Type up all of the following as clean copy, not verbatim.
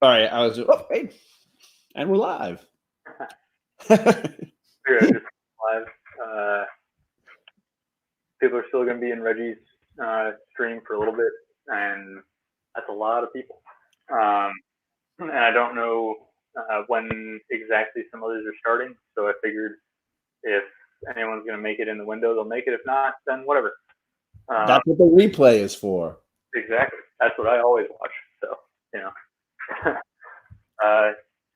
All right, I was. Oh, hey, and we're live. Yeah, just live. People are still going to be in Reggie's stream for a little bit, and that's a lot of people. And I don't know when exactly some others are starting, so I figured if anyone's going to make it in the window, they'll make it. If not, then whatever. That's what the replay is for. Exactly. That's what I always watch. So, you know.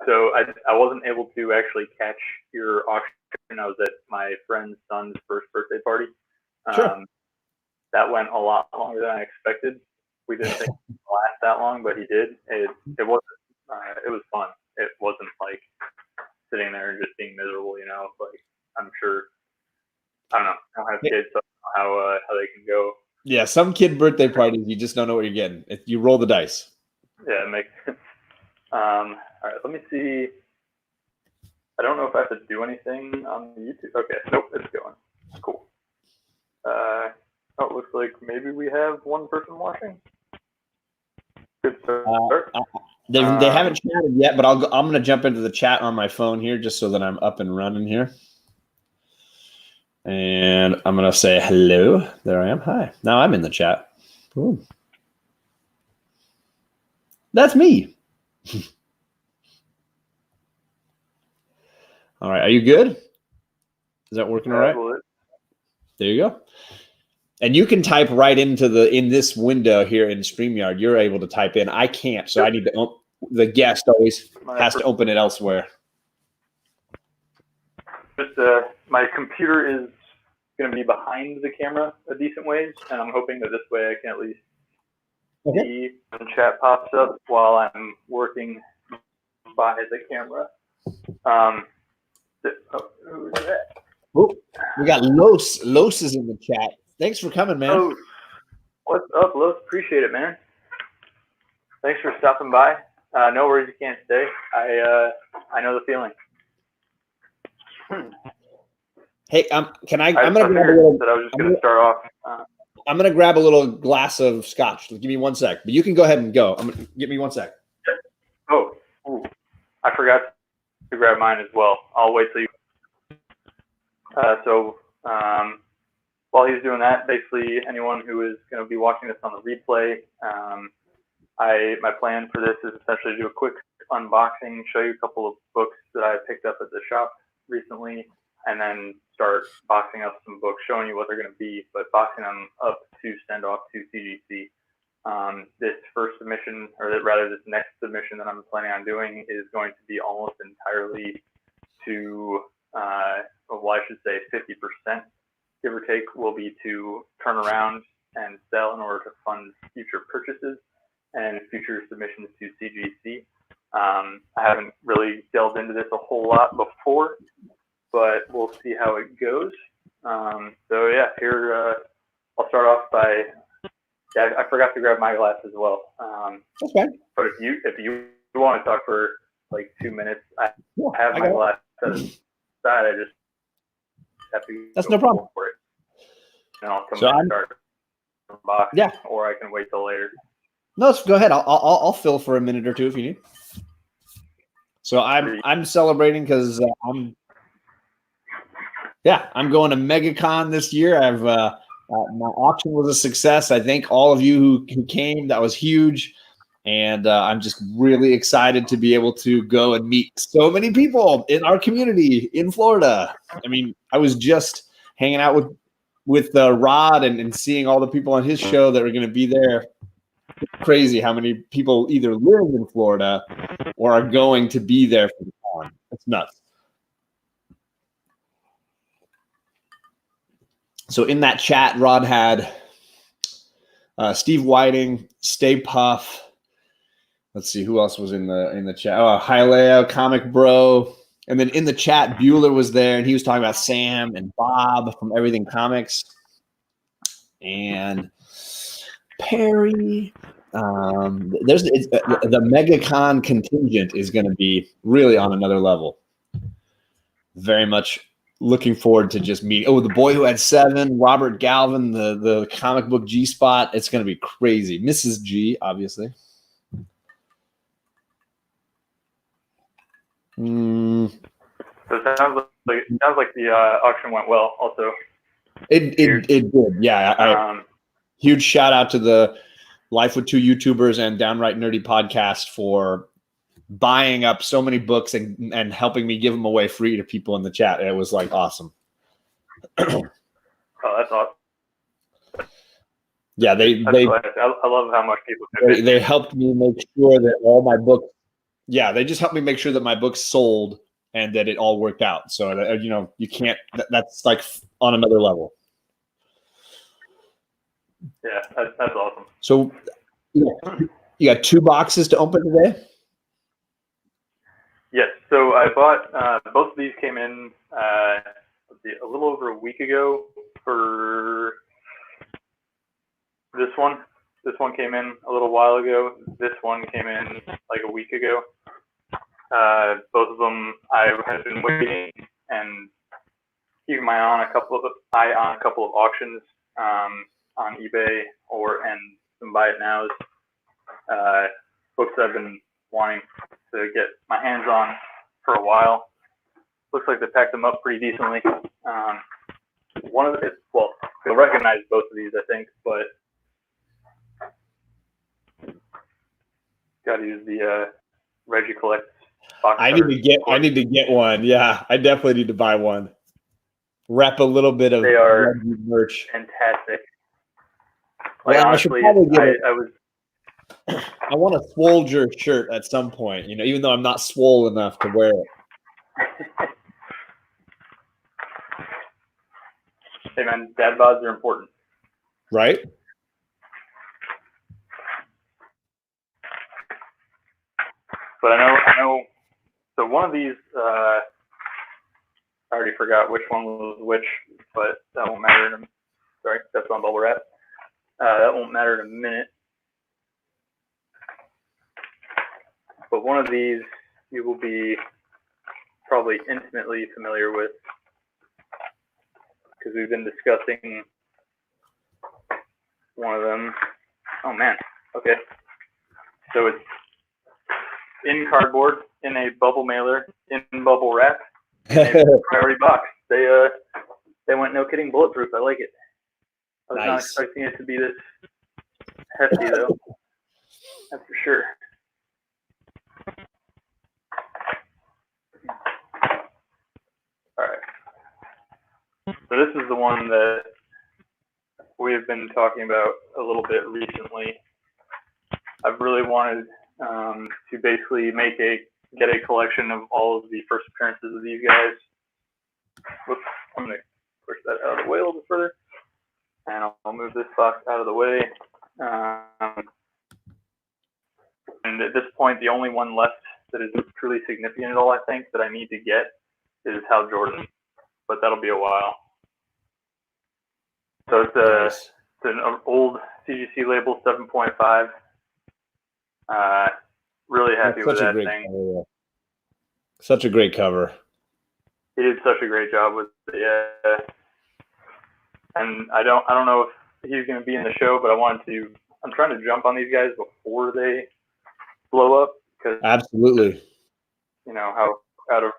So I wasn't able to actually catch your auction. I was at my friend's son's first birthday party. Sure. That went a lot longer than I expected. We didn't think it would last that long, but he did. It wasn't. It was fun. It wasn't like sitting there and just being miserable. You know, like I'm sure. I don't know. I don't have kids, so I don't know how they can go. Yeah, some kid birthday parties, you just don't know what you're getting. You roll the dice. Yeah, it makes sense. All right, let me see. I don't know if I have to do anything on YouTube. Okay, nope, it's going. Cool. It looks like maybe we have one person watching. Good start. They haven't chatted yet, but I'm going to jump into the chat on my phone here just so that I'm up and running here. And I'm going to say hello. There I am. Hi. Now I'm in the chat. Ooh. That's me. All right. Are you good? Is that working all right? There you go. And you can type right into in this window here in StreamYard. You're able to type in. I can't, so I need to. The guest always has to open it elsewhere. Just my computer is going to be behind the camera a decent ways, and I'm hoping that this way I can at least see when chat pops up while I'm working by the camera. Who's that? Oh, we got Los. Los is in the chat. Thanks for coming, man. Oh, what's up, Los? Appreciate it, man. Thanks for stopping by. No worries, you can't stay. I know the feeling. Hey, can I? I'm gonna grab a little. That I was just gonna start off. I'm gonna grab a little glass of scotch. Give me 1 sec, but you can go ahead and go. Give me 1 sec. Oh, ooh. I forgot to grab mine as well. I'll wait till you. While he's doing that, basically anyone who is going to be watching this on the replay, my plan for this is essentially to do a quick unboxing, show you a couple of books that I picked up at the shop recently, and then start boxing up some books, showing you what they're going to be, but boxing them up to send off to CGC. This first submission, or rather this next submission that I'm planning on doing, is going to be almost entirely to, well, I should say 50%, give or take, will be to turn around and sell in order to fund future purchases and future submissions to CGC. I haven't really delved into this a whole lot before, but we'll see how it goes. So yeah, here I'll start off by. Yeah, I forgot to grab my glass as well. Okay. But if you want to talk for like 2 minutes, I have my glass set aside. I just have to. That's no problem. For it. And I'll come and start boxing. Yeah. Or I can wait till later. No, go ahead. I'll fill for a minute or two if you need. So I'm celebrating because I'm going to MegaCon this year. I've my auction was a success. I thank all of you who came. That was huge, and I'm just really excited to be able to go and meet so many people in our community in Florida. I mean, I was just hanging out with Rod and seeing all the people on his show that are going to be there. Crazy how many people either live in Florida or are going to be there for the con. It's nuts. So in that chat, Rod had Steve Whiting, Stay Puff. Let's see who else was in the chat. Oh, Hialeah, Comic Bro, and then in the chat, Bueller was there, and he was talking about Sam and Bob from Everything Comics, and Perry. The MegaCon contingent is going to be really on another level. Very much looking forward to just meeting. Oh, the boy who had 7, Robert Galvin, the comic book G-Spot. It's going to be crazy. Mrs. G, obviously. So it sounds like the auction went well. Also, it did. Yeah, huge shout out to the Life with Two YouTubers and Downright Nerdy podcast for buying up so many books and helping me give them away free to people in the chat. It was like awesome. Oh, that's awesome. Yeah, I love how much people they helped me make sure that all my books. Yeah, they just helped me make sure that my books sold and that it all worked out. So that, you can't. That's like on another level. Yeah, that's awesome. So, you got 2 boxes to open today. Yes. So I bought both of these came in a little over a week ago for this one. This one came in a little while ago. This one came in like a week ago. Both of them I have been waiting and keeping my eye on a couple of auctions on eBay and some buy it nows. Books that I've been wanting to get my hands on for a while. Looks like they packed them up pretty decently. One of it, well, you'll recognize both of these, I think, but got to use the Reggie Collect box. I need to get one. Yeah, I definitely need to buy one. Rep a little bit of merch. Fantastic. Like, well, honestly, I want a Swolger shirt at some point, even though I'm not swole enough to wear it. Hey man, dad bods are important. Right? But I know. So one of these, I already forgot which one was which, but that won't matter. Sorry, that's on bubble wrap. That won't matter in a minute. But one of these you will be probably intimately familiar with because we've been discussing one of them. Oh man, okay. So it's in cardboard, in a bubble mailer, in bubble wrap, in a priority box. They went no kidding bulletproof. I like it. I was not expecting it to be this hefty though. That's for sure. All right. So this is the one that we have been talking about a little bit recently. I've really wanted to basically get a collection of all of the first appearances of these guys. Whoops, I'm going to push that out of the way a little bit further. And I'll move this box out of the way. And at this point, the only one left that is truly significant at all, I think, that I need to get is Hal Jordan. But that'll be a while. So it's an old CGC label, 7.5. Really happy with that thing. Cover. Such a great cover. He did such a great job with it, yeah. And I don't know if he's going to be in the show, but I'm trying to jump on these guys before they blow up. Absolutely. You know, how out of...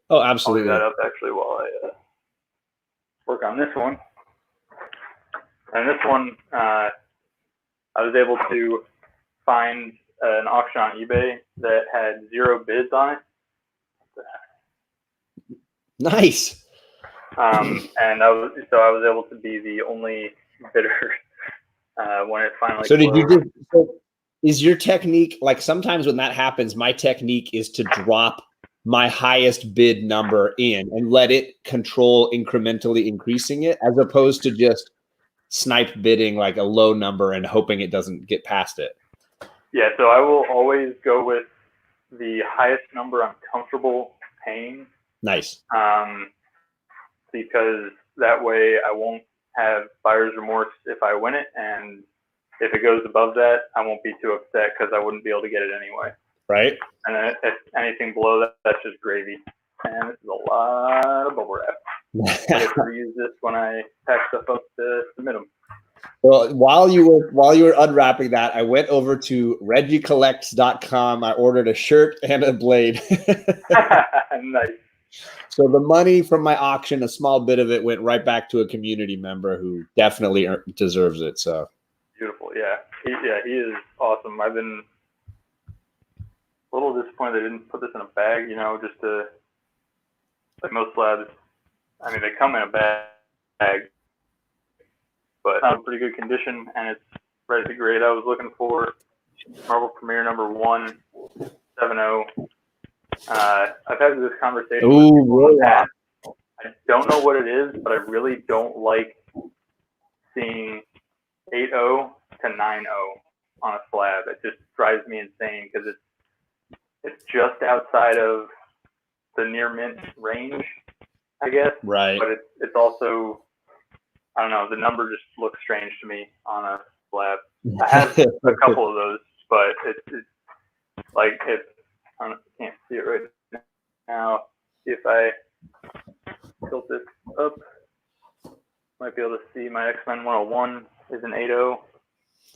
Oh, absolutely. I'll leave that up actually while I work on this one. And this one, I was able to find an auction on eBay that had 0 bids on it. Nice. And I was able to be the only bidder when it finally. So so is your technique, like, sometimes when that happens, my technique is to drop my highest bid number in and let it control incrementally increasing it, as opposed to just snipe bidding like a low number and hoping it doesn't get past it? Yeah, so I will always go with the highest number I'm comfortable paying. Nice. Because that way I won't have buyer's remorse if I win it, and if it goes above that, I won't be too upset because I wouldn't be able to get it anyway. Right. And then if anything below that, that's just gravy. And this is a lot of bubble wrap. I get to reuse this when I pack stuff up to submit them. Well, while you were unwrapping that, I went over to reggiecollects.com. I ordered a shirt and a blade. Nice. So the money from my auction, a small bit of it went right back to a community member who definitely deserves it. So beautiful. Yeah. He is awesome. I've been a little disappointed they didn't put this in a bag, just to, like most slabs. I mean, they come in a bag, but it's in pretty good condition, and it's ready to grade. I was looking for Marvel Premiere number 170. I've had this conversation with people in the past. I don't know what it is, but I really don't like seeing 8.0 to 9.0 on a slab. It just drives me insane because it's just outside of the near mint range, I guess. right. But it's also, I don't know, the number just looks strange to me on a slab. I have a couple of those, but it's like I can't see it right now. See if I tilt this up, might be able to see my X-Men 101 is an 8.0.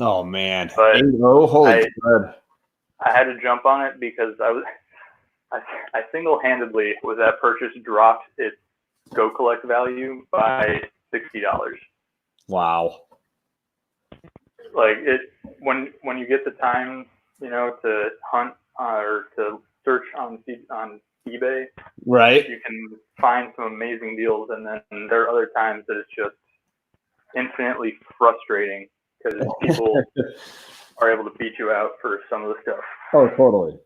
Oh man, but 8.0, holy God. I had to jump on it because I single-handedly with that purchase dropped its Go Collect value by $60. Wow. Like when you get the time, to hunt or to search on eBay, right? You can find some amazing deals, and then there are other times that it's just infinitely frustrating because people are able to beat you out for some of the stuff. Oh, totally.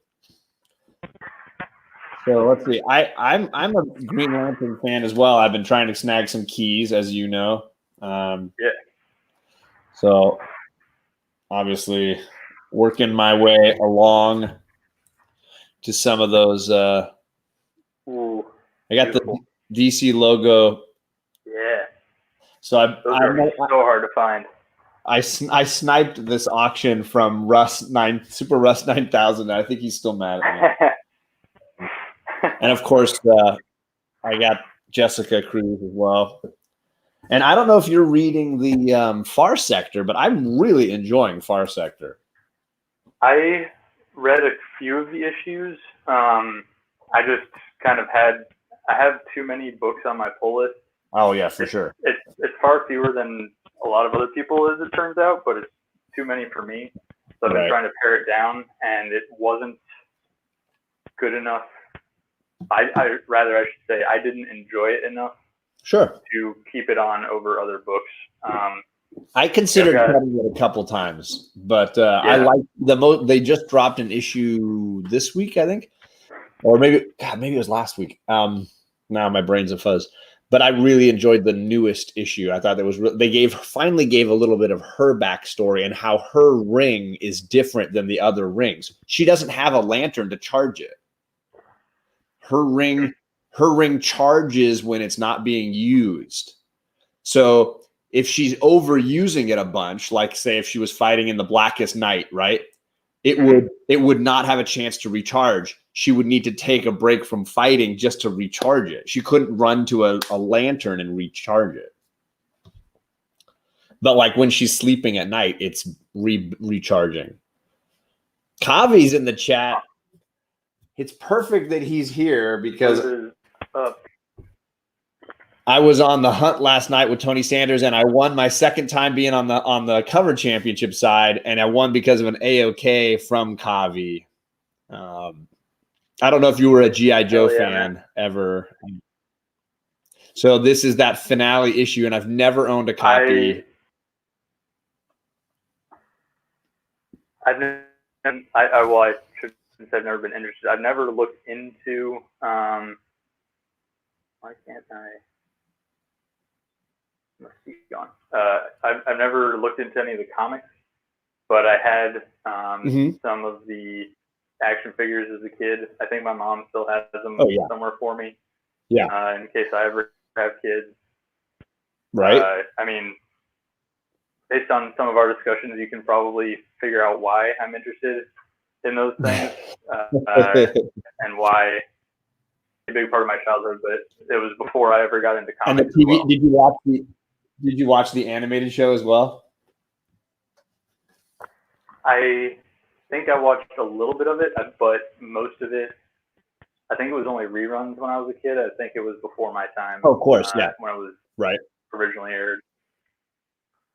So let's see. I'm a Green Lantern fan as well. I've been trying to snag some keys, as you know. Yeah. So obviously working my way along to some of those. Ooh, I got beautiful. the DC logo. Yeah. So those are so hard to find. I sniped this auction from Super Russ 9000. I think he's still mad at me. And of course, I got Jessica Cruz as well. And I don't know if you're reading the Far Sector, but I'm really enjoying Far Sector. I read a few of the issues. I just kind of I have too many books on my pull list. Oh yeah, for sure. It's far fewer than a lot of other people, as it turns out, but it's too many for me. So I've been trying to pare it down, and it wasn't good enough. I should say I didn't enjoy it enough. Sure. To keep it on over other books. I considered cutting it a couple times, but I like they just dropped an issue this week, I think, or maybe it was last week. Now my brain's a fuzz, but I really enjoyed the newest issue. I thought they finally gave a little bit of her backstory and how her ring is different than the other rings. She doesn't have a lantern to charge it. Her ring charges when it's not being used. So if she's overusing it a bunch, like say if she was fighting in the Blackest Night, right? It would not have a chance to recharge. She would need to take a break from fighting just to recharge it. She couldn't run to a lantern and recharge it. But like when she's sleeping at night, it's recharging. Kavi's in the chat. It's perfect that he's here because I was on the hunt last night with Tony Sanders, and I won my second time being on the cover championship side, and I won because of an AOK from Kavi. I don't know if you were a G.I. Joe fan ever. So this is that finale issue, and I've never owned a copy. I should say I've never been interested. I've never looked into. Why can't I? Must be gone. I've never looked into any of the comics, but I had some of the action figures as a kid. I think my mom still has them somewhere for me. Yeah. In case I ever have kids. Right. I mean, based on some of our discussions, you can probably figure out why I'm interested in those things and why a big part of my childhood. But it was before I ever got into comics. And the TV, did you watch the animated show as well? I think I watched a little bit of it, but most of it, I think it was only reruns when I was a kid. I think it was before my time. Oh, of course, yeah. When it was Right. originally aired.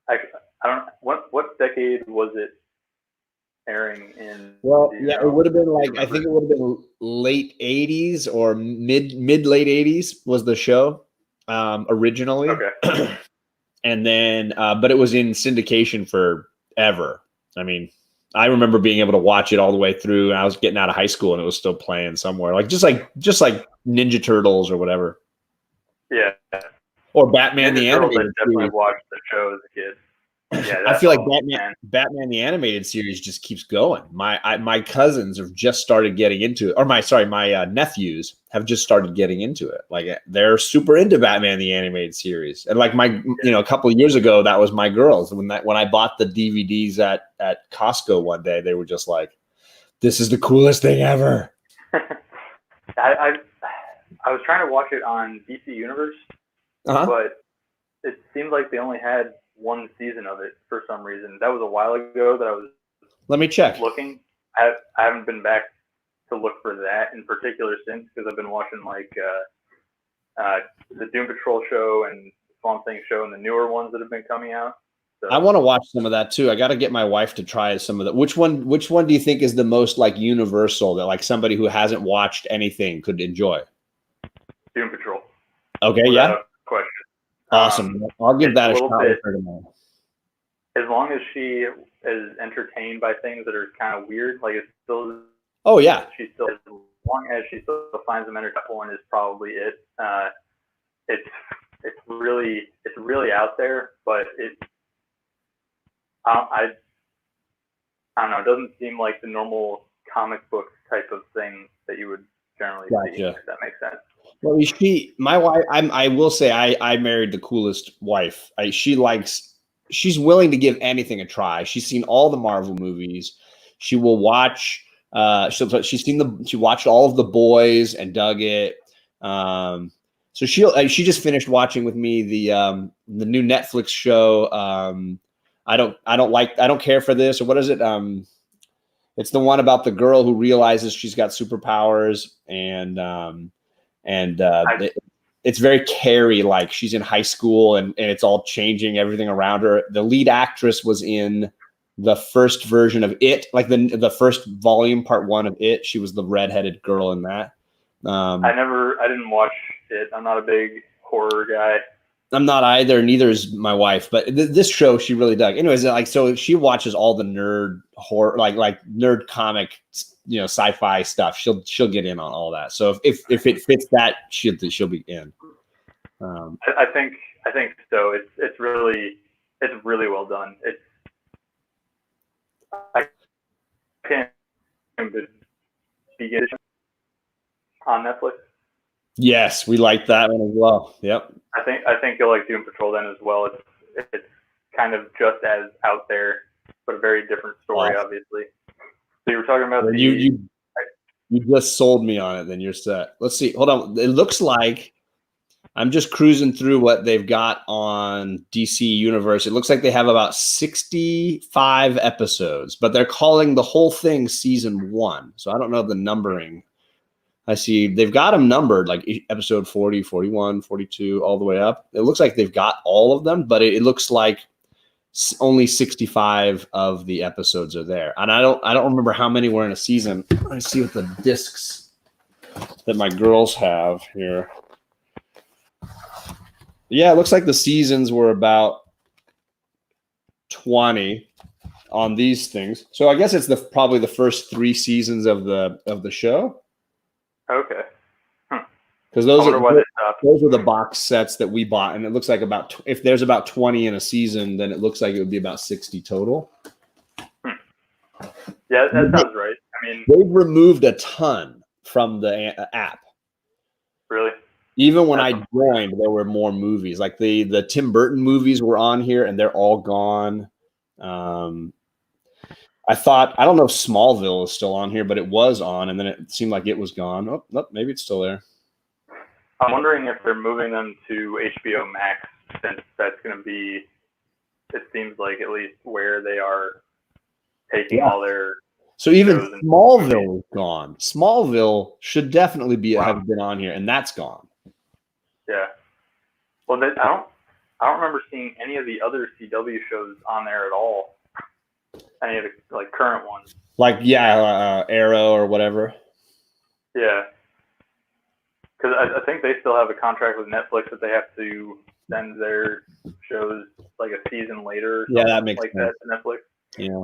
I don't. What decade was it airing in? Well, yeah, it would have been like, I think it would have been late 80s or mid late 80s was the show originally. Okay. And then, but it was in syndication forever. I mean, I remember being able to watch it all the way through, and I was getting out of high school and it was still playing somewhere, like just like Ninja Turtles or whatever. Yeah. Or Batman Ninja the Turtles, Animated I definitely Series. watched the show as a kid. Yeah, I feel like Batman the Animated Series just keeps going. My cousins have just started getting into it, or my nephews have just started getting into it. Like they're super into Batman the Animated Series, and like a couple of years ago, that was my girls. When I bought the DVDs at Costco one day, they were just like, "This is the coolest thing ever." I was trying to watch it on DC Universe, but it seemed like they only had one season of it for some reason. That was a while ago that I was. Let me check. Looking, I haven't been back to look for that in particular since, because I've been watching like the Doom Patrol show and Swamp Thing show and the newer ones that have been coming out. So, I want to watch some of that too. I got to get my wife to try some of that. Which one do you think is the most like universal that like somebody who hasn't watched anything could enjoy? Doom Patrol. Okay, yeah. Question. Awesome. I'll give that a shot bit, with her tomorrow. As long as she is entertained by things that are kind of weird, like it's still. Oh yeah. She still, as long as she still finds them entertaining, one is probably it. It's really out there, but I don't know. It doesn't seem like the normal comic book type of thing that you would generally see. If that makes sense. Well, my wife. I will say I married the coolest wife. She's willing to give anything a try. She's seen all the Marvel movies. She will watch. She watched all of The Boys and dug it. So she just finished watching with me the new Netflix show. I don't care for this, or what is it? It's the one about the girl who realizes she's got superpowers, and it's very Carrie like. She's in high school and it's all changing everything around her. The lead actress was in the first version of It, like the first volume, part 1 of It. She was the redheaded girl in that. I didn't watch it. I'm not a big horror guy. I'm not either. Neither is my wife. But this show she really dug. Anyways, like so she watches all the nerd horror, like nerd comic, sci-fi stuff. She'll get in on all that. So if it fits that, she'll be in. I think so. It's really well done. I can't begin on Netflix. Yes, we like that one as well. Yep. I think you'll like Doom Patrol then as well. It's kind of just as out there, but a very different story, obviously. So you were talking about you just sold me on it. Then you're set. Let's see. Hold on. It looks like I'm just cruising through what they've got on DC Universe. It looks like they have about 65 episodes, but they're calling the whole thing season 1. So I don't know the numbering. I see they've got them numbered like episode 40, 41, 42, all the way up. It looks like they've got all of them, but it looks like only 65 of the episodes are there. And I don't remember how many were in a season. Let's see what the discs that my girls have here. Yeah, it looks like the seasons were about 20 on these things. So I guess it's probably the first 3 seasons of the show. Okay. Because those are the box sets that we bought, and it looks like if there's about 20 in a season, then it looks like it would be about 60 total. Yeah, that sounds right. I mean, they've removed a ton from the app. Really? Even when I joined, there were more movies. Like the Tim Burton movies were on here, and they're all gone. I don't know if Smallville is still on here, but it was on, and then it seemed like it was gone. Oh, nope, maybe it's still there. I'm wondering if they're moving them to HBO Max, since that's going to be, it seems like, at least where they are taking all their So even shows and Smallville is gone. Smallville should definitely Wow. have been on here, and that's gone. Yeah. Well, I don't remember seeing any of the other CW shows on there at all. Any of the like current ones. Like Arrow or whatever. Yeah. Because I think they still have a contract with Netflix that they have to send their shows like a season later. Or Yeah, that makes like sense. that to Netflix. Yeah.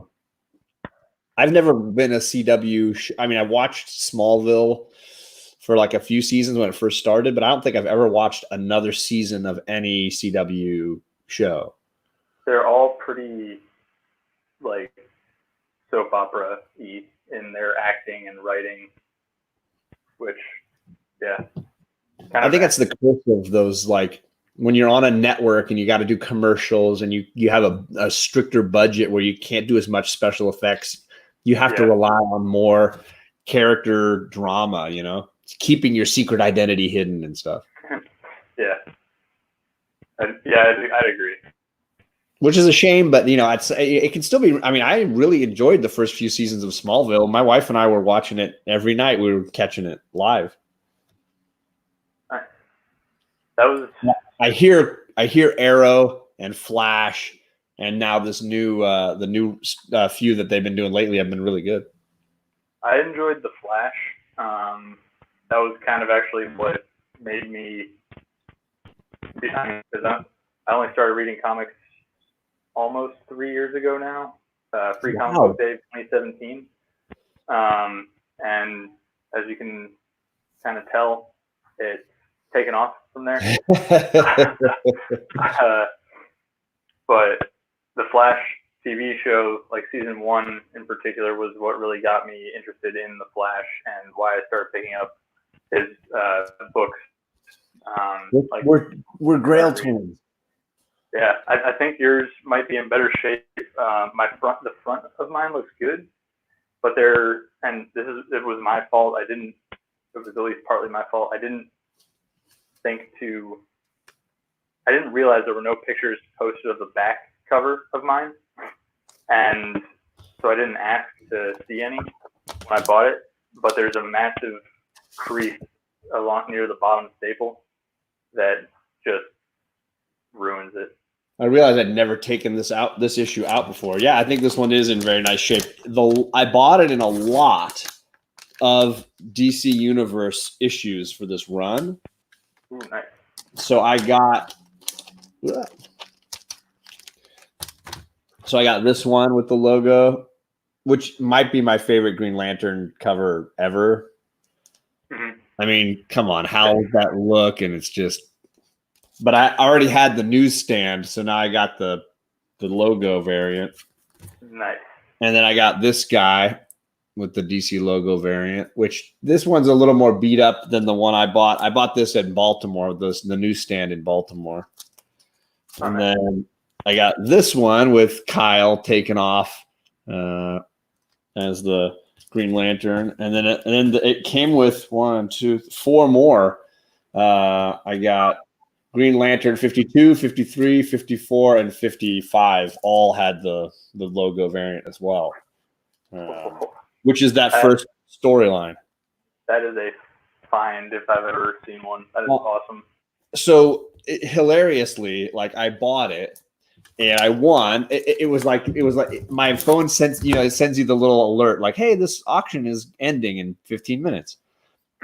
I've never been a CW. I mean, I watched Smallville for like a few seasons when it first started, but I don't think I've ever watched another season of any CW show. They're all pretty like soap opera-y in their acting and writing, which, yeah. I think that's the curse of those, like when you're on a network and you got to do commercials and you have a stricter budget where you can't do as much special effects. You have to rely on more character drama, keeping your secret identity hidden and stuff. Yeah. I'd agree. Which is a shame, but it can still be. I mean, I really enjoyed the first few seasons of Smallville. My wife and I were watching it every night. We were catching it live. Nice. That was. I hear Arrow and Flash, and now this new the new few that they've been doing lately have been really good. I enjoyed the Flash. That was kind of actually what made me. Because I only started reading comics almost 3 years ago now. Free Comic Book Day 2017. And as you can kind of tell, it's taken off from there. But the Flash TV show, like season 1 in particular, was what really got me interested in the Flash and why I started picking up his books. We're Grail twins. Yeah, I think yours might be in better shape. The front of mine looks good, but it was my fault. It was at least partly my fault. I didn't realize there were no pictures posted of the back cover of mine, and so I didn't ask to see any when I bought it. But there's a massive crease along near the bottom staple that just ruins it. I realized I'd never taken this issue out before. Yeah, I think this one is in very nice shape. I bought it in a lot of DC Universe issues for this run. Ooh, nice. So I got this one with the logo, which might be my favorite Green Lantern cover ever. Mm-hmm. I mean, come on, how does that look? And it's just. But I already had the newsstand, so now I got the logo variant. Nice. And then I got this guy with the DC logo variant, which this one's a little more beat up than the one I bought. I bought this in Baltimore, the newsstand in Baltimore. And then I got this one with Kyle taken off as the Green Lantern. And then it came with 4 more. I got Green Lantern 52, 53, 54, and 55 all had the logo variant as well, which is that first storyline. That is a find if I've ever seen one. That is awesome. So hilariously, like I bought it and I won. It was like my phone sends it sends you the little alert like, hey, this auction is ending in 15 minutes,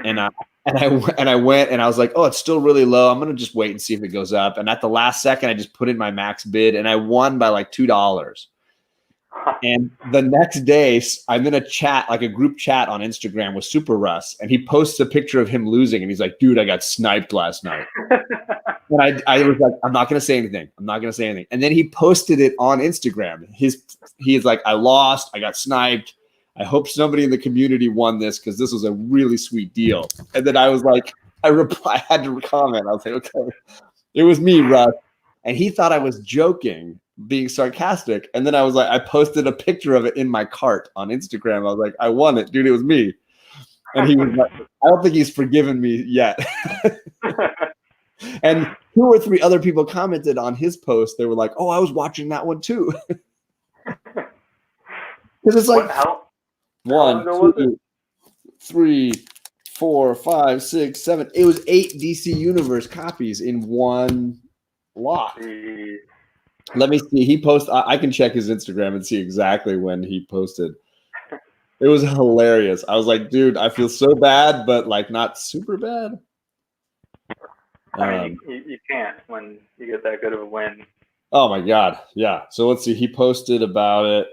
and I went and I was like, oh, it's still really low. I'm going to just wait and see if it goes up. And at the last second, I just put in my max bid and I won by like $2. And the next day I'm in a chat, like a group chat on Instagram with Super Russ. And he posts a picture of him losing. And he's like, dude, I got sniped last night. And I was like, I'm not going to say anything. I'm not going to say anything. And then he posted it on Instagram. He is like, I lost. I got sniped. I hope somebody in the community won this because this was a really sweet deal. And then I was like, I had to comment. I was like, okay, it was me, Russ. And he thought I was joking, being sarcastic. And then I was like, I posted a picture of it in my cart on Instagram. I was like, I won it, dude. It was me. And he was like, I don't think he's forgiven me yet. And 2 or 3 other people commented on his post. They were like, oh, I was watching that one too. Because it's like how long 1, ago was 2, 3, 4, 5, 6, 7. It was 8 DC Universe copies in one lot. it? Let me see. He posted. I can check his Instagram and see exactly when he posted. It was hilarious. I was like, dude, I feel so bad, but like not super bad. I mean, you can't when you get that good of a win. Oh my God. Yeah. So let's see. He posted about it.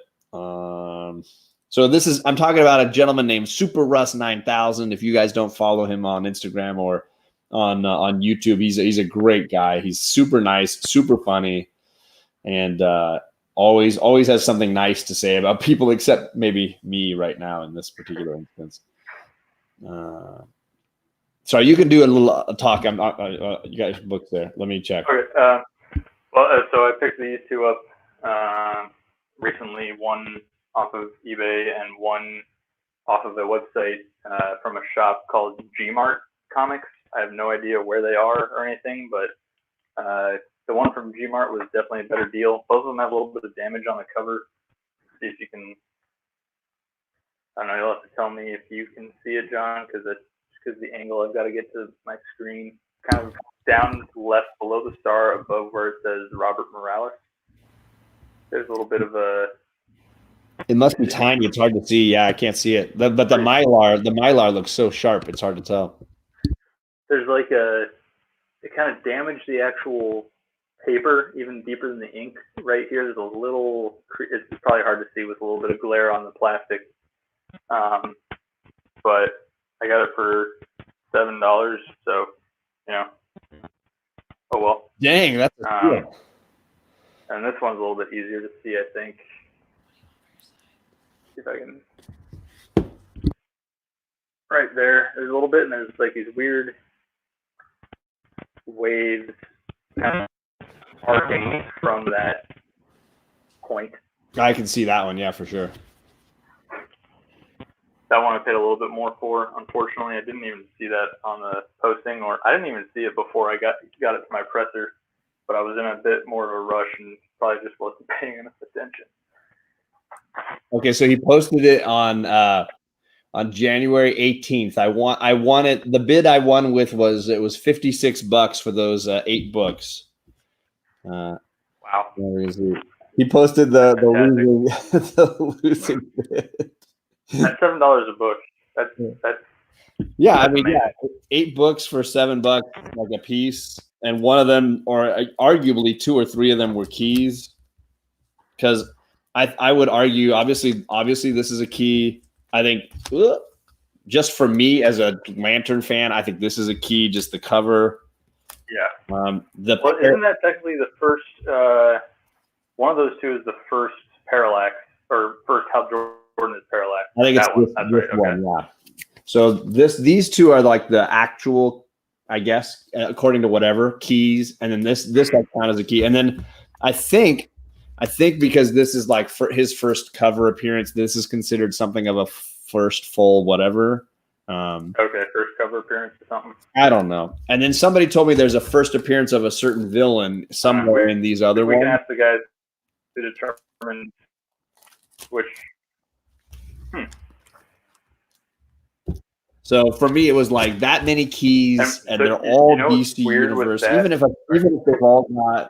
So this is, I'm talking about a gentleman named Super Russ 9000. If you guys don't follow him on Instagram or on YouTube, he's a great guy. He's super nice, super funny, and always has something nice to say about people, except maybe me right now in this particular instance. So you can do a little talk. You got your books there. Let me check. Okay. So I picked these two up recently. One off of eBay and one off of a website from a shop called Gmart Comics. I have no idea where they are or anything, but the one from Gmart was definitely a better deal. Both of them have a little bit of damage on the cover. See if you can. I don't know. You'll have to tell me if you can see it, John, because the angle I've got to get to my screen. Kind of down left below the star, above where it says Robert Morales. There's a little bit of a. It must be tiny. It's hard to see. Yeah, I can't see it. But the mylar looks so sharp. It's hard to tell. There's like it kind of damaged the actual paper even deeper than the ink. Right here, there's a little. It's probably hard to see with a little bit of glare on the plastic. But I got it for $7. So, oh well. Dang, that's a deal. And this one's a little bit easier to see, I think. See if I can. Right there, there's a little bit, and there's like these weird waves kind of arcing from that point. I can see that one, yeah, for sure. That one I paid a little bit more for. Unfortunately, I didn't even see that on the posting, or I didn't even see it before I got it to my presser. But I was in a bit more of a rush and probably just wasn't paying enough attention. Okay, so he posted it on January 18th. I won it. The bid I won with was $56 for those 8 books. Wow. Where is he? He posted the losing the losing bid. That's $7 a book. That's yeah. I mean, yeah, 8 books for $7, like a piece, and one of them, or arguably 2 or 3 of them, were keys. Because I would argue, obviously, this is a key. I think just for me as a Lantern fan, I think this is a key. Just the cover. Yeah. Isn't that technically the first? One of those two is the first parallax, or first Hal Jordan is parallax. I think it's this one. Yeah. So these two are like the actual, I guess, according to whatever, keys, and then this I count as a key, and then I think because this is like for his first cover appearance, this is considered something of a first full whatever. Okay, first cover appearance or something. I don't know. And then somebody told me there's a first appearance of a certain villain somewhere in these other ones. We can ask the guys to determine which. So for me, it was like that many keys, and they're all DC Universe. Even if they've all got.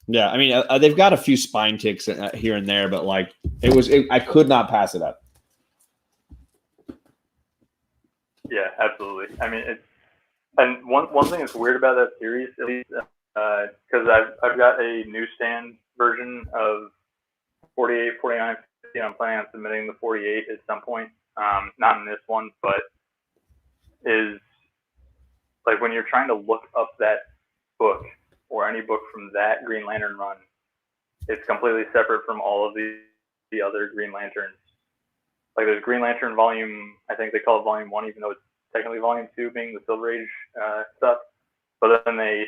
Yeah, I mean, they've got a few spine ticks here and there, but like I could not pass it up. Yeah, absolutely. I mean, and one thing that's weird about that series, at least, because I've got a newsstand version of 48, 49, 50. I'm planning on submitting the 48 at some point. Not in this one, but is like when you're trying to look up that book or any book from that Green Lantern run, it's completely separate from all of the other Green Lanterns. Like there's Green Lantern volume, I think they call it volume 1, even though it's technically volume 2 being the Silver Age stuff. But then they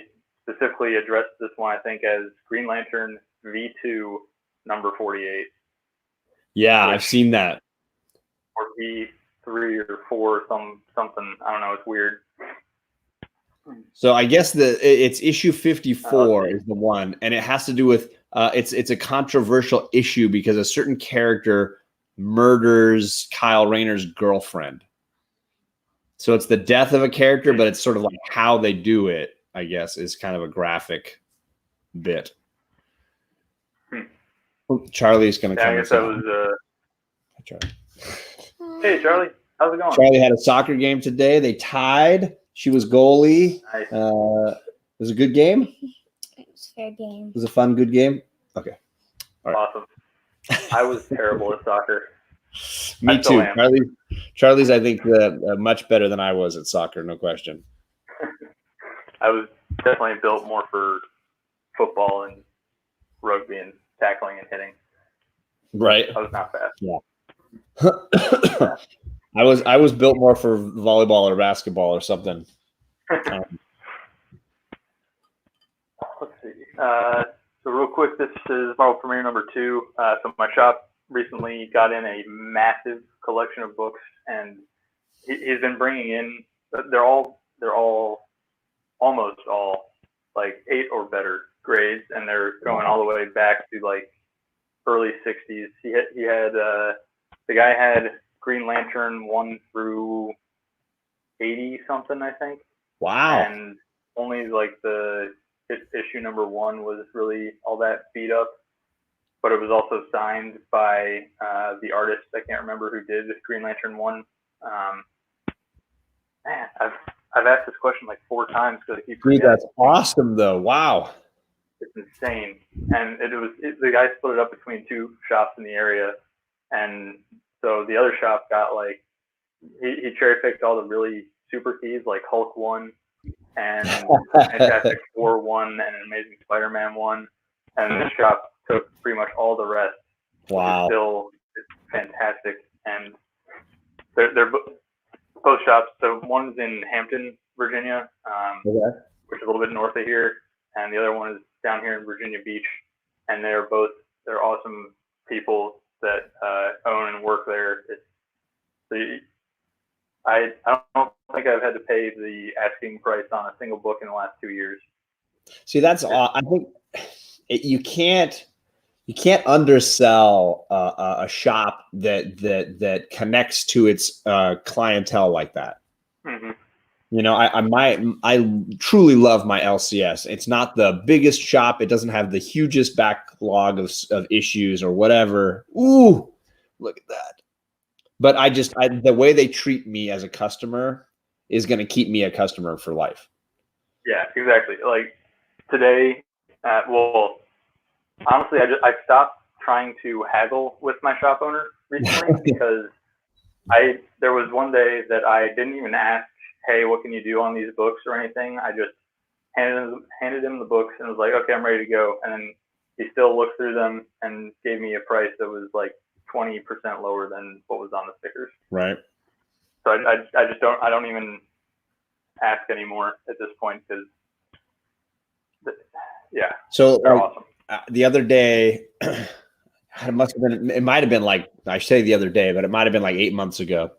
specifically addressed this one, I think, as Green Lantern V2 number 48. Yeah, I've seen that. Or V3 or 4 something. I don't know. It's weird. So I guess it's issue 54 is the one, and it has to do with it's a controversial issue because a certain character murders Kyle Rayner's girlfriend. So it's the death of a character, but it's sort of like how they do it, I guess, is kind of a graphic bit. Charlie's going to come. I guess that was. Charlie. Hey, Charlie. How's it going? Charlie had a soccer game today. They tied. She was goalie. Nice. It was a good game. It was a fair game. It was a fun, good game. Okay. All right. Awesome. I was terrible at soccer. Me too. Charlie's, I think, much better than I was at soccer, no question. I was definitely built more for football and rugby and tackling and hitting. Right. I was not fast. Yeah. I was built more for volleyball or basketball or something. Let's see. So real quick, this is Marvel Premiere number 2. So my shop recently got in a massive collection of books, and he's been bringing in. They're all almost all like 8 or better grades, and they're going all the way back to like early 60s. He had the guy had Green Lantern 1 through 80 something, I think. Wow. And only like the issue number 1 was really all that beat up, but it was also signed by the artist. I can't remember who did Green Lantern 1. Man, I've asked this question like 4 times because I keep forgetting. Dude, that's awesome though. Wow. It's insane. And the guy split it up between 2 shops in the area, and so the other shop got like he cherry picked all the really super keys like Hulk 1 and Fantastic Four 1 and an Amazing Spider-Man 1, and this shop took pretty much all the rest. Wow. Still, it's fantastic, and they're both shops. So one's in Hampton, Virginia, which is a little bit north of here, and the other one is down here in Virginia Beach, and they're awesome people that own and work there. I don't think I've had to pay the asking price on a single book in the last 2 years. See, that's I think you can't undersell a shop that connects to its clientele like that. Mm-hmm. You know, I truly love my LCS. It's not the biggest shop. It doesn't have the hugest backlog of issues or whatever. Ooh, look at that. But the way they treat me as a customer is going to keep me a customer for life. Yeah, exactly. Like today, honestly, I stopped trying to haggle with my shop owner recently because there was one day that I didn't even ask, hey, what can you do on these books or anything? I just handed him the books and was like, okay, I'm ready to go. And then he still looked through them and gave me a price that was like 20% lower than what was on the stickers. Right. So I don't even ask anymore at this point because, yeah. So they're awesome. The other day, it might have been like, I say the other day, but it might have been like 8 months ago.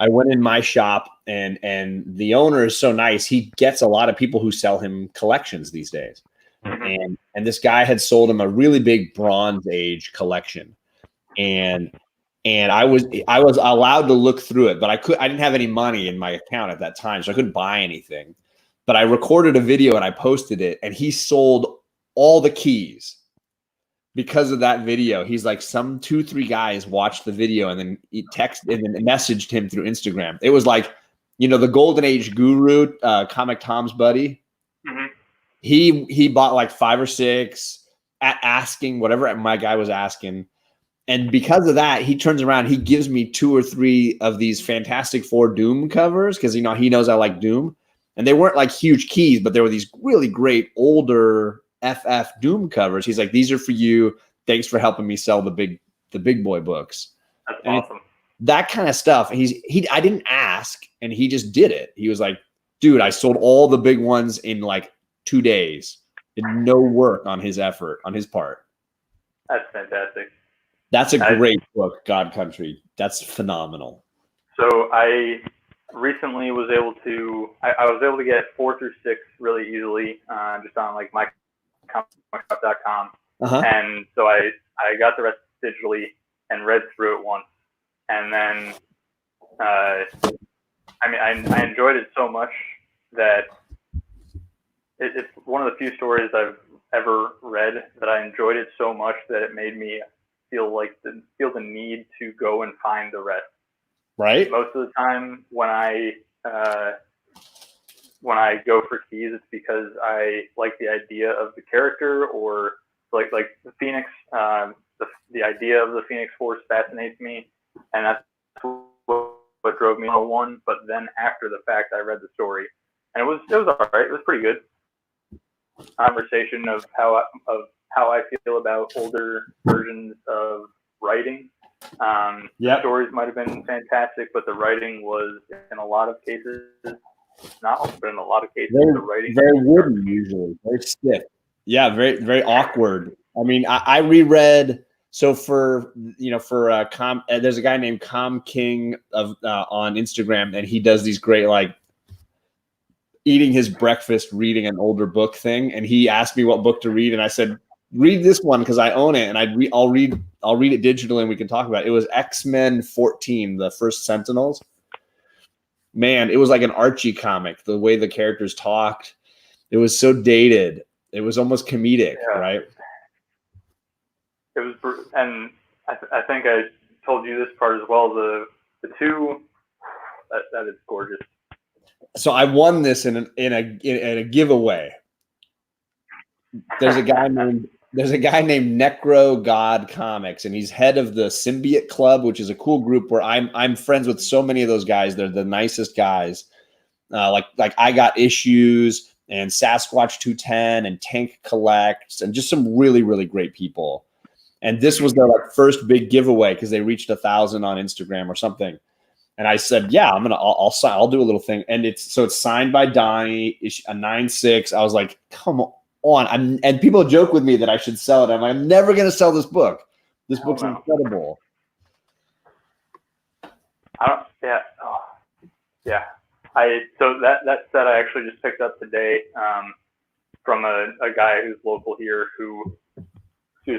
I went in my shop and the owner is so nice. He gets a lot of people who sell him collections these days. Mm-hmm. And this guy had sold him a really big Bronze Age collection. And I was allowed to look through it, but I didn't have any money in my account at that time, so I couldn't buy anything. But I recorded a video and I posted it, and he sold all the keys because of that video. He's like, some 2-3 guys watched the video and then he texted and then messaged him through Instagram. It was like, you know, the Golden Age guru, Comic Tom's buddy. Mm-hmm. He bought like 5 or 6 at asking whatever my guy was asking. And because of that, he turns around, he gives me 2 or 3 of these Fantastic Four Doom covers because, you know, he knows I like Doom. And they weren't like huge keys, but there were these really great older FF Doom covers. He's like, these are for you. Thanks for helping me sell the big boy books. That's awesome. That kind of stuff. I didn't ask, and he just did it. He was like, dude, I sold all the big ones in like 2 days. Did no work on his part. That's fantastic. That's a great book, God Country. That's phenomenal. So I recently was able to, I was able to get 4 through 6 really easily, just on like mycomicshop.com. And so I got the rest digitally and read through it once. And then, I enjoyed it so much that it's one of the few stories I've ever read that I enjoyed it so much that it made me feel the need to go and find the rest. Right. Most of the time when I go for keys, it's because I like the idea of the character, or like the Phoenix. The idea of the Phoenix Force fascinates me, and that's what drove me to one. But then after the fact, I read the story, and it was all right. It was pretty good. Conversation of how I feel about older versions of writing. The stories might have been fantastic, but the writing was, in a lot of cases, not, but in a lot of cases, the writing very wooden, usually very stiff. Yeah, very very awkward. I mean, I reread. So there's a guy named Com King on Instagram, and he does these great like eating his breakfast, reading an older book thing. And he asked me what book to read, and I said, read this one because I own it, and I'll read it digitally, and we can talk about it. It was X-Men 14, the first Sentinels. Man, it was like an Archie comic. The way the characters talked, it was so dated. It was almost comedic, right? It was, and I think I told you this part as well. The two, that is gorgeous. So I won this in a giveaway. There's a guy named Necro God Comics, and he's head of the Symbiote Club, which is a cool group where I'm friends with so many of those guys. They're the nicest guys. Like I Got Issues and Sasquatch 210 and Tank Collects and just some really, really great people. And this was their like first big giveaway because they reached 1,000 on Instagram or something. And I said, yeah, I'll do a little thing. And it's signed by Donnie, a 9.6. I was like, come on. And people joke with me that I should sell it. I'm never going to sell this book. This book's incredible. So that set I actually just picked up today from a guy who's local here who, he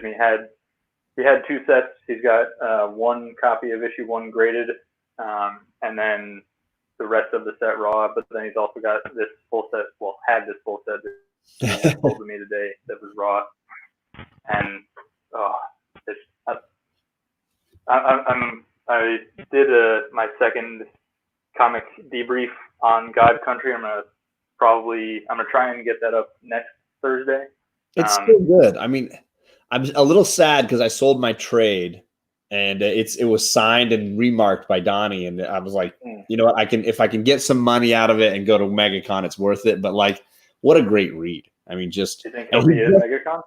had two sets. He's got one copy of issue 1 graded, and then the rest of the set raw. But then he's also got this full set. Well, had this full set that he told me today that was raw. And I did my second comic debrief on God Country. I'm gonna try and get that up next Thursday. It's still good. I mean, I'm a little sad because I sold my trade, and it was signed and remarked by Donnie, and I was like, you know what, if I can get some money out of it and go to MegaCon, it's worth it. But like, what a great read! I mean, just. Do you think he'll be at MegaCon?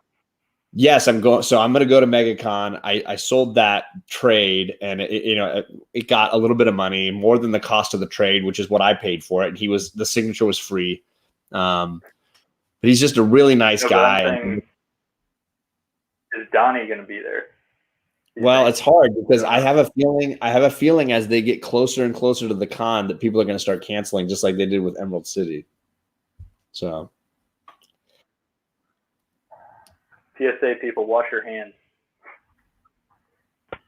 Yes, I'm going. So I'm going to go to MegaCon. I sold that trade, and it got a little bit of money, more than the cost of the trade, which is what I paid for it. And the signature was free. But he's just a really nice guy. Is Donnie going to be there? Well, it's hard because I have a feeling as they get closer and closer to the con that people are going to start canceling, just like they did with Emerald City. So. PSA people, wash your hands.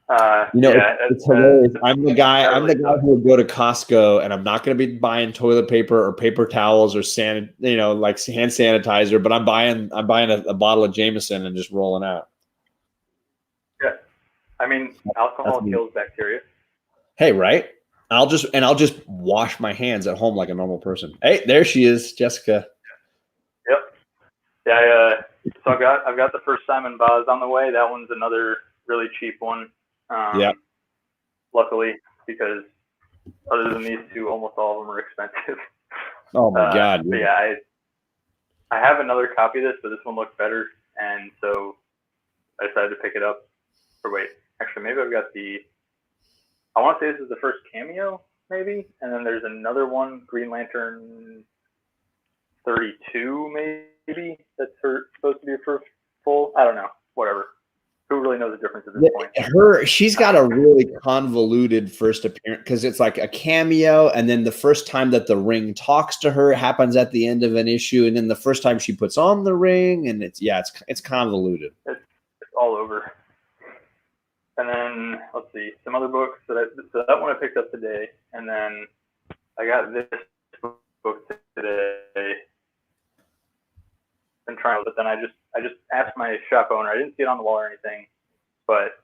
It's hilarious. I'm the guy who would go to Costco, and I'm not going to be buying toilet paper or paper towels or like hand sanitizer, but I'm buying a bottle of Jameson and just rolling out. Yeah, I mean, alcohol kills bacteria. Hey, right? I'll just wash my hands at home like a normal person. Hey, there she is, Jessica. Yep. Yeah. So I've got the first Simon Baz on the way. That one's another really cheap one. Luckily, because other than these two, almost all of them are expensive. Oh my God! But yeah, I have another copy of this, but this one looked better, and so I decided to pick it up. Or wait, actually, maybe I've got I want to say this is the first cameo, maybe, and then there's another one, Green Lantern 32, maybe, that's supposed to be a first full. I don't know. Whatever. Who really knows the difference at this point? She's got a really convoluted first appearance because it's like a cameo, and then the first time that the ring talks to her happens at the end of an issue, and then the first time she puts on the ring, and it's convoluted. all over. And then let's see, some other books so that one I picked up today, and then I got this book today. Been trying, but then I just asked my shop owner. I didn't see it on the wall or anything, but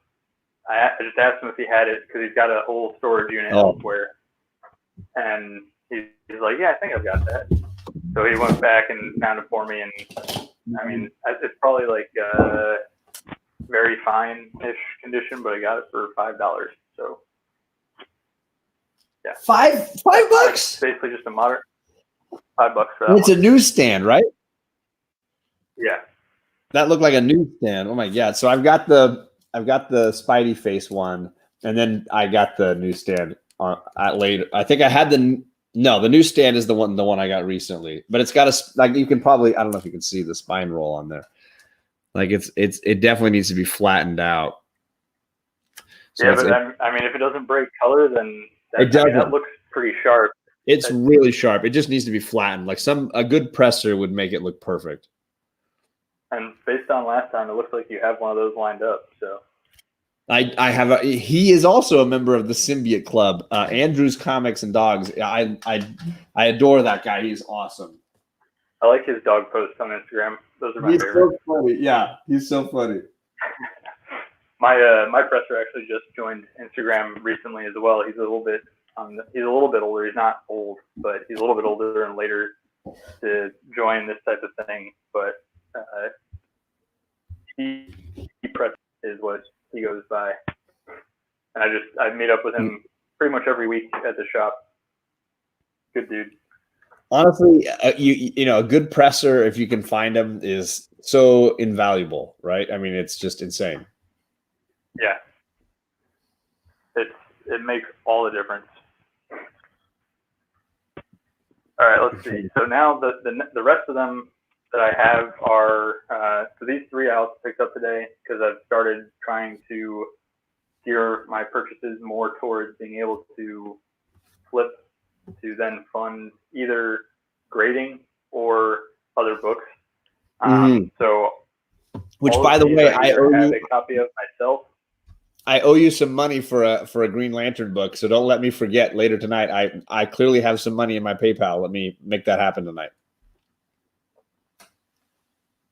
I just asked him if he had it because he's got a whole storage unit elsewhere, and he's like, yeah, I think I've got that. So he went back and found it for me, and I mean, it's probably like very fine-ish condition, but I got it for $5. So yeah, $5? It's basically just a moderate $5 for that. It's a newsstand, right? Yeah. That looked like a newsstand. Oh my god! So I've got the Spidey face one, and then I got the newsstand later. I think I had the newsstand is the one I got recently, but it's got you can probably, I don't know if you can see the spine roll on there. Like it definitely needs to be flattened out. So yeah, but I mean, if it doesn't break color, then that looks pretty sharp. It's really sharp. It just needs to be flattened. Like a good presser would make it look perfect. And based on last time, it looks like you have one of those lined up. So I have he is also a member of the Symbiote Club, Andrew's Comics and Dogs. I adore that guy. He's awesome. I like his dog posts on Instagram. Those are my favorite. So funny. Yeah, he's so funny. My presser actually just joined Instagram recently as well. He's a little bit older. He's not old, but he's a little bit older and later to join this type of thing. But he press is what he goes by, and I meet up with him pretty much every week at the shop. Good dude. Honestly, you know, a good presser, if you can find them, is so invaluable, right? I mean, it's just insane. Yeah, it makes all the difference. All right, let's see. So now the rest of them that I have are so these three I also picked up today because I've started trying to steer my purchases more towards being able to flip to then fund either grading or other books. So, which, by the way, I owe have you a copy of myself. I owe you some money for a Green Lantern book, so don't let me forget later tonight. I clearly have some money in my PayPal. Let me make that happen tonight.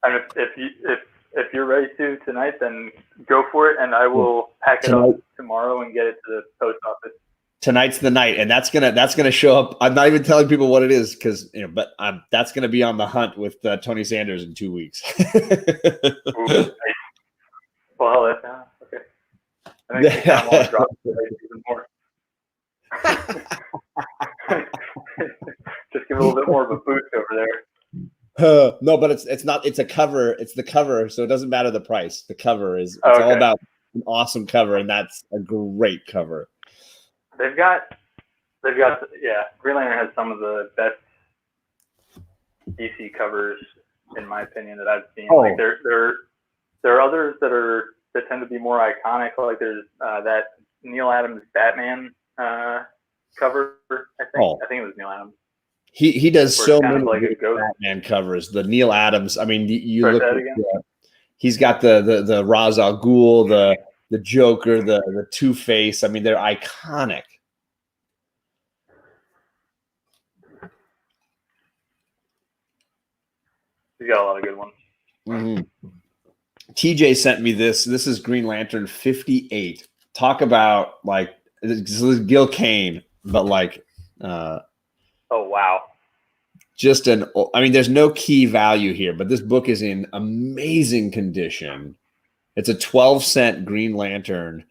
And if you're ready to tonight, then go for it, and I will pack it up tomorrow and get it to the post office. Tonight's the night, and that's gonna show up. I'm not even telling people what it is because but that's gonna be on the hunt with Tony Sanders in 2 weeks. Ooh, nice. Well, okay. I think you kind of want to drop it even more. Just give it a little bit more of a boost over there. No, but it's not. It's a cover. It's the cover, so it doesn't matter the price. The cover is all about an awesome cover, and that's a great cover. They've got Green Lantern has some of the best DC covers in my opinion that I've seen. Like there are others that tend to be more iconic. Like there's that Neil Adams Batman cover. I think it was Neil Adams. He does so many like Batman covers. The Neil Adams. I mean, you look at he's got the Ra's al Ghul, the Joker, the Two-Face. I mean, they're iconic. He's got a lot of good ones. Mm-hmm. TJ sent me this. This is Green Lantern 58. Talk about like this is Gil Kane, but like oh wow. I mean, there's no key value here, but this book is in amazing condition. It's a 12-cent Green Lantern,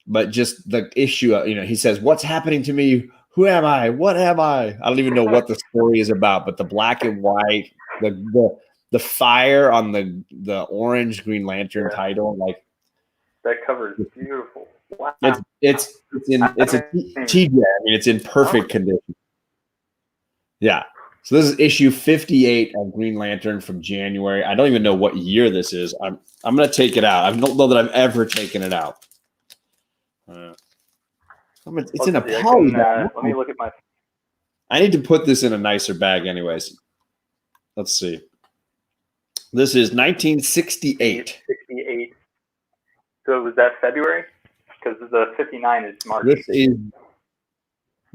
but just the issue, he says, "What's happening to me? Who am I? What am I?" I don't even know what the story is about, but the black and white, the fire on the orange Green Lantern title, like that cover is beautiful. Wow. It's a TJ. I mean, it's in perfect condition. Yeah. So this is issue 58 of Green Lantern from January. I don't even know what year this is. I'm going to take it out. I don't know that I've ever taken it out. It's in a poly bag. Let me look at my. I need to put this in a nicer bag, anyways. Let's see. This is 1968. 68. So was that February? Because the 59 is March. This is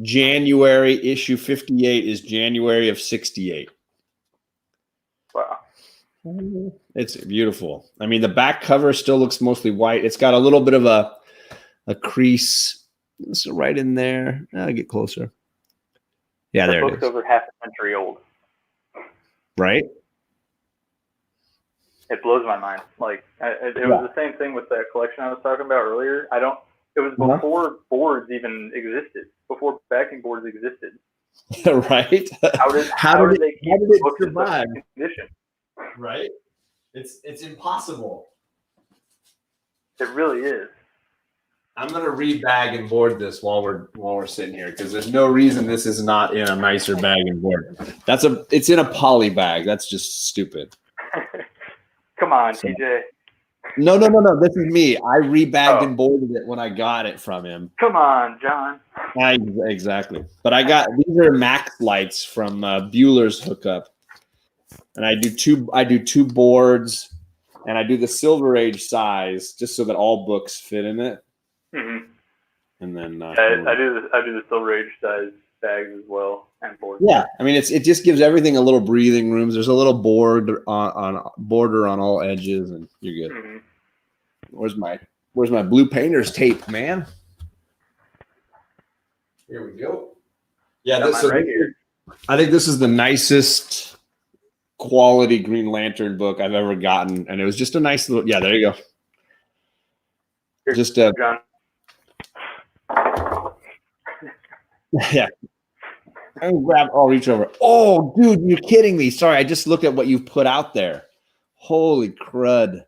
January. Issue 58 is January of 68. Wow. It's beautiful. I mean, the back cover still looks mostly white. It's got a little bit of a crease. So right in there. I'll get closer. Yeah, there it book's is. over half a century old. Right? It blows my mind. Like it was the same thing with that collection I was talking about earlier. It was before boards even existed, before backing boards existed. Right? How did they keep the book in such survive? condition? Right? It's impossible. It really is. I'm gonna rebag and board this while we're sitting here because there's no reason this is not in a nicer bag and board. It's in a poly bag. That's just stupid. Come on, TJ. No. This is me. I rebagged and boarded it when I got it from him. Come on, John. Exactly. But these are Max lights from Bueller's hookup, and I do two boards, and I do the Silver Age size just so that all books fit in it. Mm-hmm. And then I do the Silver Age size bags as well and boards. Yeah, I mean it just gives everything a little breathing room. There's a little border on all edges, and you're good. Mm-hmm. Where's my blue painter's tape, man? Here we go. Yeah, I think this is the nicest quality Green Lantern book I've ever gotten, and it was just a nice little. Yeah, there you go. Here, just John. Yeah. I'll reach over. Oh, dude, you're kidding me. Sorry, I just looked at what you put out there. Holy crud.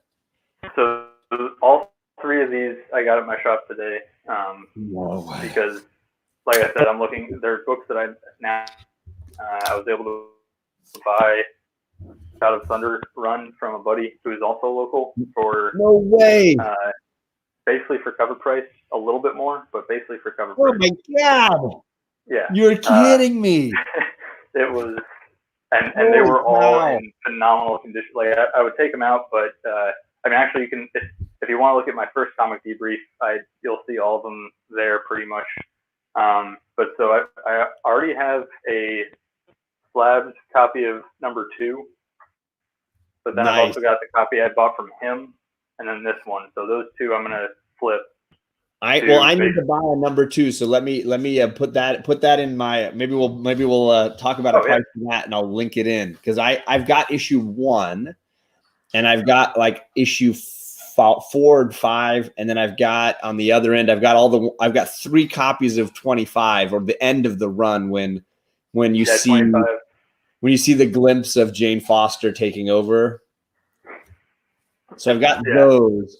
So all three of these I got at my shop today. Because, like I said, I'm looking. They're books that I was able to buy out of Thunder Run from a buddy who's also local for no way. Basically for cover price, a little bit more, but basically for cover price. Oh my god! Yeah, you're kidding me. It was, and they were all in phenomenal condition. Like I would take them out, but I mean, actually, you can if you want to look at my first comic debrief, you'll see all of them there pretty much. But so I already have a slabbed copy of #2, but then I've also got the copy I bought from him, and then this one. So those two I'm gonna flip. I need to buy a #2, so let me put that in my maybe we'll talk about a price for that, and I'll link it in because I've got issue 1, and I've got like issue 4 and 5, and then I've got on the other end I've got 3 copies of 25 or the end of the run when you see 25. When you see the glimpse of Jane Foster taking over. So I've got those.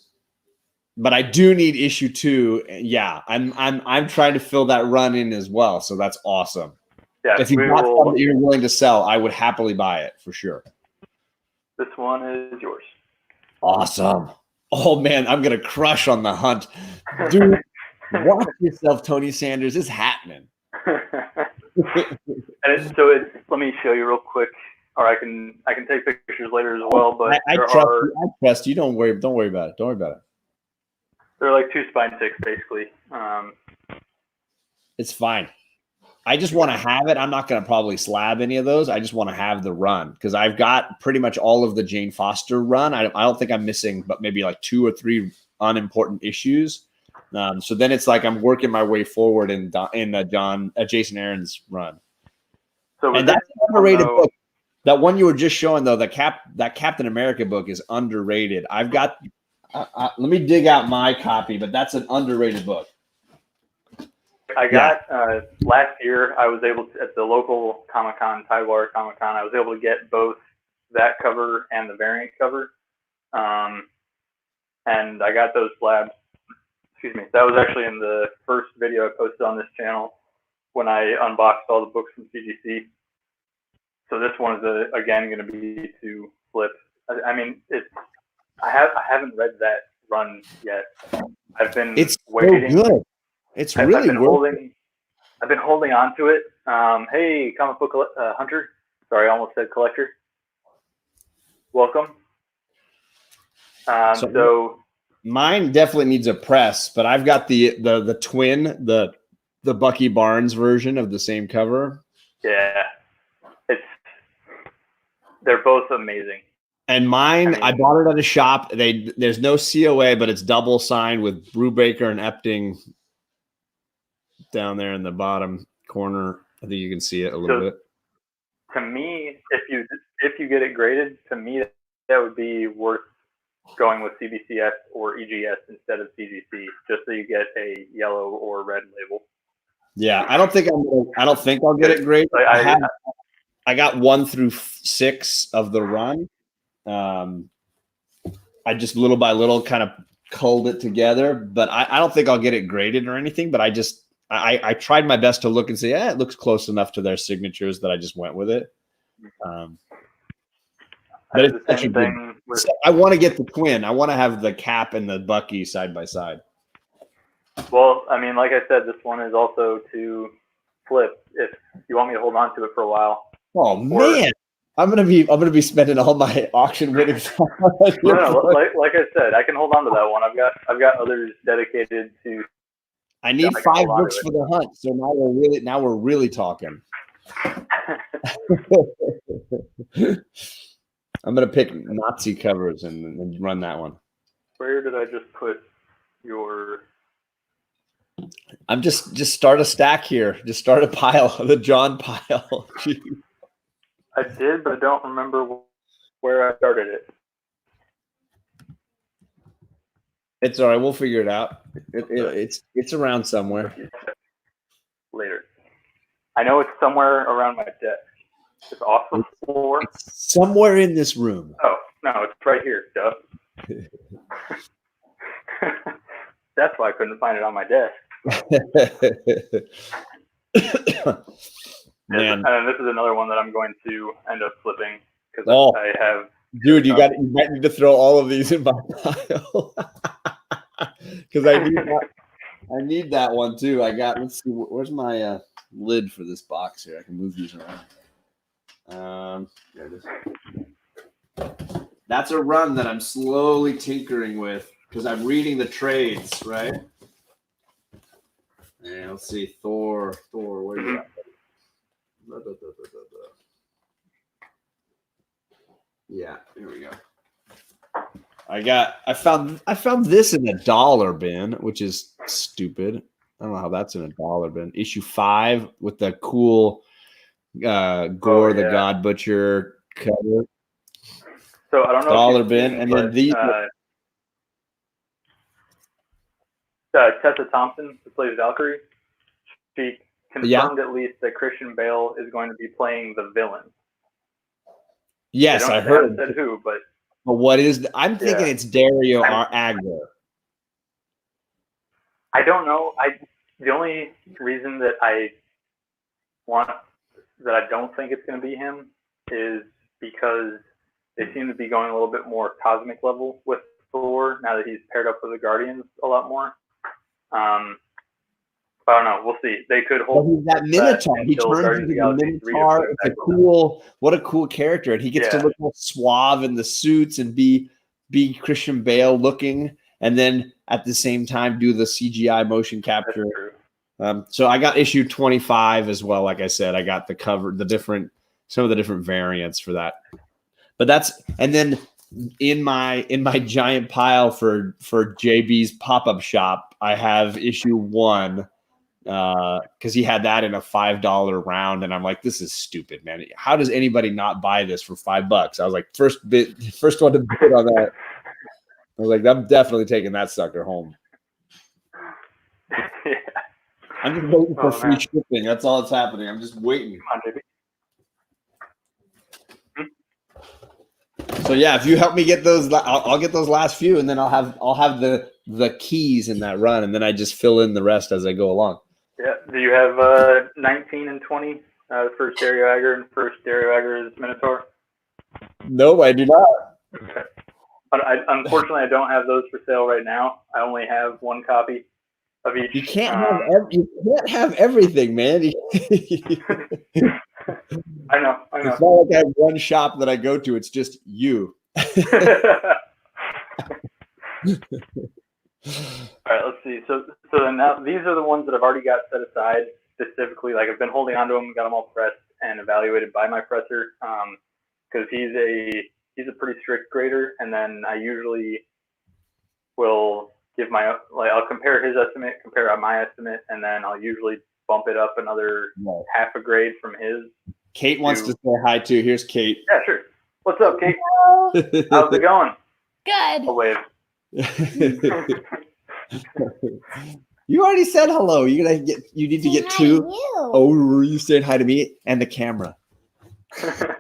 But I do need issue 2. Yeah, I'm trying to fill that run in as well. So that's awesome. Yeah, if you've got something that you're willing to sell, I would happily buy it for sure. This one is yours. Awesome. Oh man, I'm gonna crush on the hunt, dude. Watch yourself, Tony Sanders. It's happening. Let me show you real quick, or I can take pictures later as well. But I trust you. Don't worry about it. They're like 2 spine ticks, basically. It's fine. I just want to have it. I'm not going to probably slab any of those. I just want to have the run because I've got pretty much all of the Jane Foster run. I don't think I'm missing, but maybe like 2 or 3 unimportant issues. So then it's like I'm working my way forward in Jason Aaron's run. So and that's an underrated book. That one you were just showing though, that Captain America book is underrated. I've got. Let me dig out my copy, but that's an underrated book. I got last year. I was able to, at the local Comic-Con, Tidewater Comic-Con, I was able to get both that cover and the variant cover, and I got those slabs. Excuse me. That was actually in the first video I posted on this channel when I unboxed all the books from CGC. So this one is again going to be to flip. I mean, I haven't read that run yet. I've been waiting. So good. It's really I've been holding on to it. Hey, comic book hunter. Sorry, I almost said collector. Welcome. So Mine definitely needs a press, but I've got the twin, the Bucky Barnes version of the same cover. Yeah, they're both amazing. And mine, I bought it at a shop. There's no COA, but it's double signed with Brubaker and Epting down there in the bottom corner. I think you can see it a little bit. To me, if you get it graded, to me that would be worth going with CBCS or EGS instead of CGC, just so you get a yellow or red label. Yeah, I don't think I'll get it graded. I got 1 through 6 of the run. I just little by little kind of culled it together, but I don't think I'll get it graded or anything. But I tried my best to look and say, it looks close enough to their signatures that I just went with it. But it's such a good. I want to get the twin. I want to have the Cap and the Bucky side by side. Well, I mean, like I said, this one is also to flip if you want me to hold on to it for a while. Oh man, I'm gonna be spending all my auction winnings. No, like I said, I can hold on to that one. I've got others dedicated to. I need 5 books for the hunt, so now we're really talking. I'm gonna pick Nazi covers and run that one. Where did I just put your? I'm just start a stack here. Just start a pile, the John pile. I did, but I don't remember where I started it. It's all right. We'll figure it out. It's around somewhere. Later. I know it's somewhere around my desk. It's off the floor. It's somewhere in this room. Oh, no, it's right here, duh. That's why I couldn't find it on my desk. Man. And this is another one that I'm going to end up flipping because I have. Dude, you might need to throw all of these in my pile because I need that one too. Let's see, where's my lid for this box here? I can move these around. There it is. That's a run that I'm slowly tinkering with because I'm reading the trades, right? And let's see, Thor, where you at? Yeah, here we go. I found this in a dollar bin, which is stupid. I don't know how that's in a dollar bin. Issue 5 with the cool Gore the God Butcher cover. So I don't know. Dollar bin, and then these. Tessa Thompson, who plays Valkyrie, she confirmed at least that Christian Bale is going to be playing the villain. Yes, I heard. Said who, but what is? I'm thinking it's Dario Agro. I don't know. The only reason that I don't think it's going to be him is because they seem to be going a little bit more cosmic level with Thor now that he's paired up with the Guardians a lot more. I don't know. We'll see. They could hold. Well, he's that Minotaur. He turns into the Minotaur. What a cool character, and he gets to look more suave in the suits and be Christian Bale looking, and then at the same time do the CGI motion capture. So I got issue 25 as well. Like I said, I got the cover, some of the different variants for that. But and then in my giant pile for JB's pop-up shop, I have issue 1 because he had that in a $5 round, and I'm like, this is stupid, man. How does anybody not buy this for $5? I was like, first one to bid on that. I was like, I'm definitely taking that sucker home. Yeah. I'm just waiting for free shipping. That's all that's happening. I'm just waiting. Come on, baby. So yeah, if you help me get those, I'll get those last few, and then I'll have the keys in that run, and then I just fill in the rest as I go along. Yeah. Do you have 19 and 20? First Dario Agger and first Dario Agger's Minotaur? No, I do not. Okay. Unfortunately, I don't have those for sale right now. I only have 1 copy of each. You can't have everything, man. I know. It's not like I have one shop that I go to. It's just you. All right, let's see. So then now these are the ones that I've already got set aside specifically. Like I've been holding onto them, got them all pressed and evaluated by my presser, because he's a pretty strict grader, and then I usually will give I'll compare his estimate, compare my estimate, and then I'll usually bump it up another half a grade from his. Kate wants to say hi too. Here's Kate. Yeah, sure. What's up, Kate? How's it going? Good. I'll wave. You already said hello. You need to get two. Oh, you said hi to me and the camera. But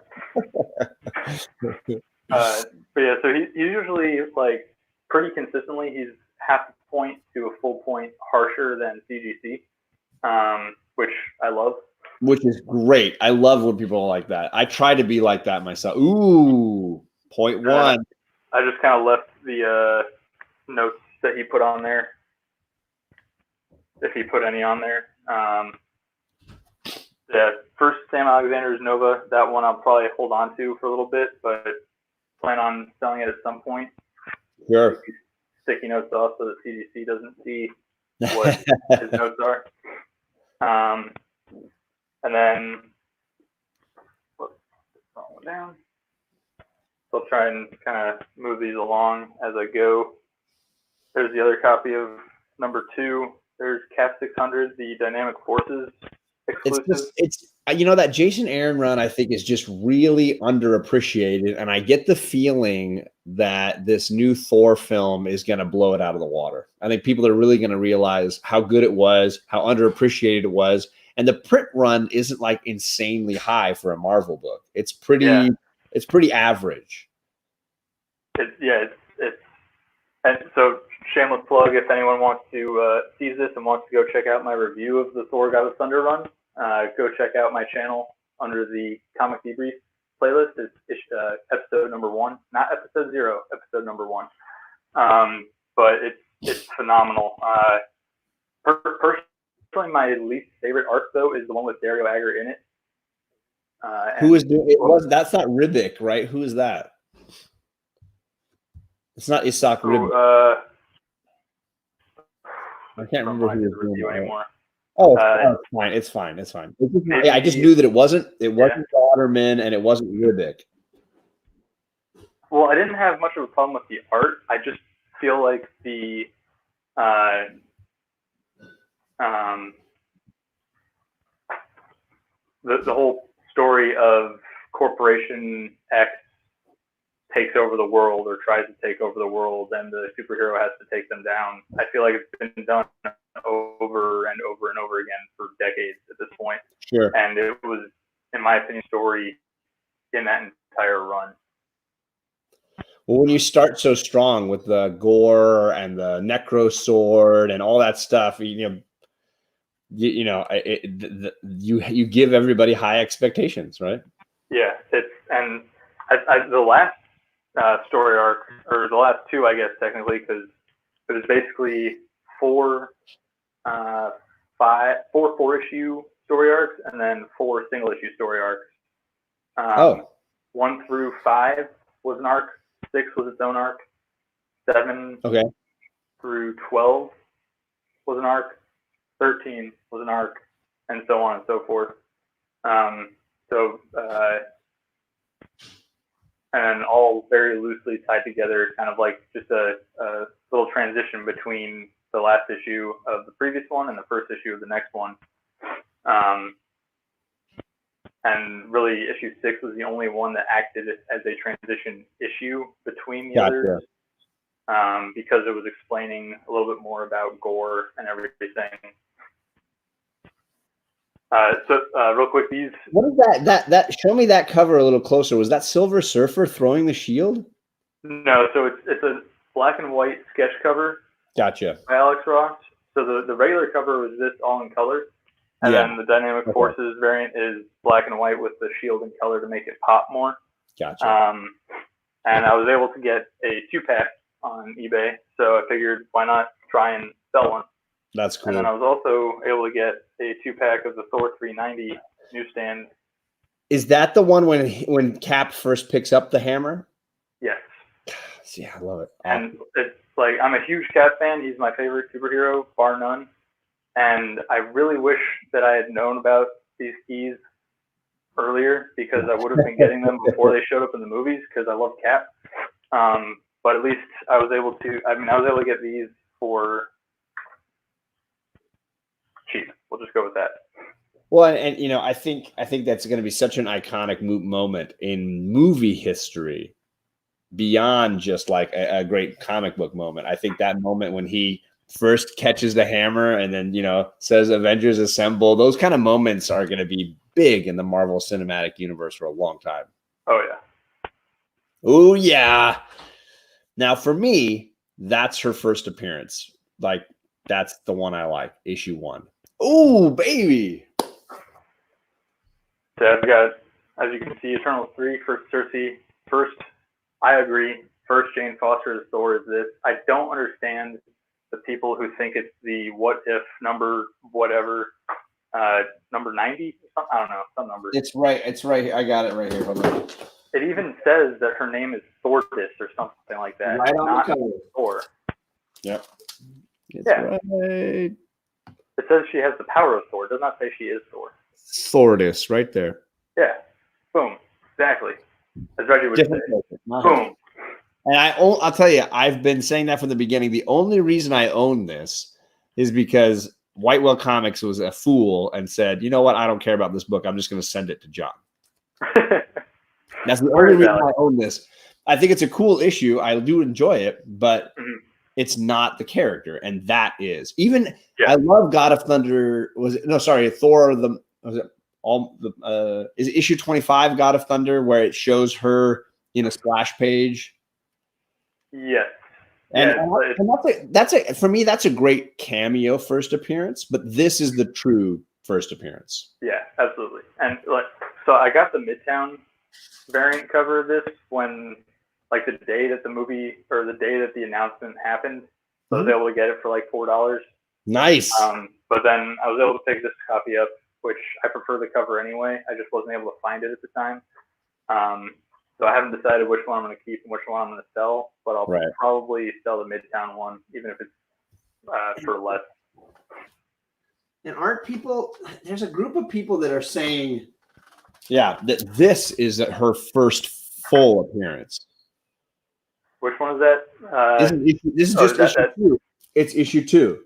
yeah, so he's usually like pretty consistently. He's half a point to a full point harsher than CGC, which I love. Which is great. I love when people are like that. I try to be like that myself. Ooh, 0.1. I just kind of left the notes that he put on there, if he put any on there. Yeah, first Sam Alexander's Nova. That one I'll probably hold on to for a little bit, but plan on selling it at some point. Sure. Sticky notes off so that CGC doesn't see what his notes are. And then let's put this one down. So I'll try and kind of move these along as I go. There's the other copy of number 2. There's Cap 600, the Dynamic Forces exclusive. It's that Jason Aaron run I think is just really underappreciated, and I get the feeling that this new Thor film is going to blow it out of the water. I think people are really going to realize how good it was, how underappreciated it was, and the print run isn't like insanely high for a Marvel book. It's pretty average. And so shameless plug, if anyone wants to seize this and wants to go check out my review of the Thor God of Thunder run, go check out my channel under the Comic Debrief playlist. It's episode number 1, not episode 0, episode number 1. But it's phenomenal. Personally, my least favorite arc though is the one with Dario Agger in it. Who is doing it? That's not Ribic, right? Who is that? It's not Isaac Ribic. I can't remember who is doing it anymore. Oh, it's fine. I just knew that it wasn't Waterman and it wasn't Ribic. Well, I didn't have much of a problem with the art. I just feel like the whole story of Corporation X takes over the world or tries to take over the world, and the superhero has to take them down. I feel like it's been done over and over and over again for decades at this point. Sure. And it was, in my opinion, story in that entire run. Well, when you start so strong with the gore and the Necro Sword and all that stuff, you give everybody high expectations, right? Yeah, the last story arc, or the last 2, I guess technically, because it was basically 4 4-issue story arcs and then 4 single-issue story arcs. 1 through 5 was an arc. 6 was its own arc. 7 through 12 was an arc. 13 was an arc, and so on and so forth. And all very loosely tied together, kind of like just a little transition between the last issue of the previous one and the first issue of the next one. And really, issue 6 was the only one that acted as a transition issue between the others, because it was explaining a little bit more about gore and everything. Real quick, what is that show me that cover a little closer. Was that Silver Surfer throwing the shield? No, so it's a black and white sketch cover. Gotcha. By Alex Ross. So the regular cover was this all in color, and then the Dynamic Forces variant is black and white with the shield in color to make it pop more. Gotcha. And I was able to get a 2-pack on eBay, so I figured why not try and sell one. That's cool. And then I was also able to get a 2-pack of the Thor 390 newsstand. Is that the one when Cap first picks up the hammer? Yes. Yeah, I love it. And it's like, I'm a huge Cap fan. He's my favorite superhero, bar none. And I really wish that I had known about these keys earlier, because I would have been getting them before they showed up in the movies, because I love Cap. But at least I was able to get these for cheap. We'll just go with that. Well, and you know, I think that's going to be such an iconic moment in movie history, beyond just like a great comic book moment. I think that moment when he first catches the hammer and then, you know, says Avengers Assemble, those kind of moments are going to be big in the Marvel Cinematic Universe for a long time. Oh yeah. Oh yeah. Now for me, that's her first appearance. Like, that's the one I like, issue 1. Oh baby. So I've got, as you can see, Eternals 3, first Cersei. First, I agree, first Jane Foster as Thor is this. I don't understand the people who think it's the what if number whatever, number 90? I don't know, some number. It's right. It's right. I got it right here. Hold on. It even says that her name is Thordis or something like that. Right on not the cover. Thor. Yep. It's Yeah. Right. It says she has the power of Thor. It does not say she is Thor. Thordis, right there. Yeah. Boom. Exactly. As Reggie would say. Boom. And I'll tell you, I've been saying that from the beginning. The only reason I own this is because White Whale Comics was a fool and said, you know what? I don't care about this book. I'm just going to send it to John. That's the only reason I own this. I think it's a cool issue. I do enjoy it, but it's not the character. And that is. Even I love God of Thunder. Thor, is it issue 25, God of Thunder, where it shows her in a splash page? Yes. And that's for me, that's a great cameo first appearance, but this is the true first appearance. Yeah, absolutely. And so I got the Midtown variant cover of this when, like, the day that the movie, or the day that the announcement happened. So I was able to get it for like $4. Nice. But then I was able to pick this copy up, which I prefer the cover anyway. I just wasn't able to find it at the time. So I haven't decided which one I'm going to keep and which one I'm going to sell, but I'll probably sell the Midtown one, even if it's for less. And aren't people, there's a group of people that are saying, that this is her first full appearance. Which one is that? This is just issue 2. It's issue 2.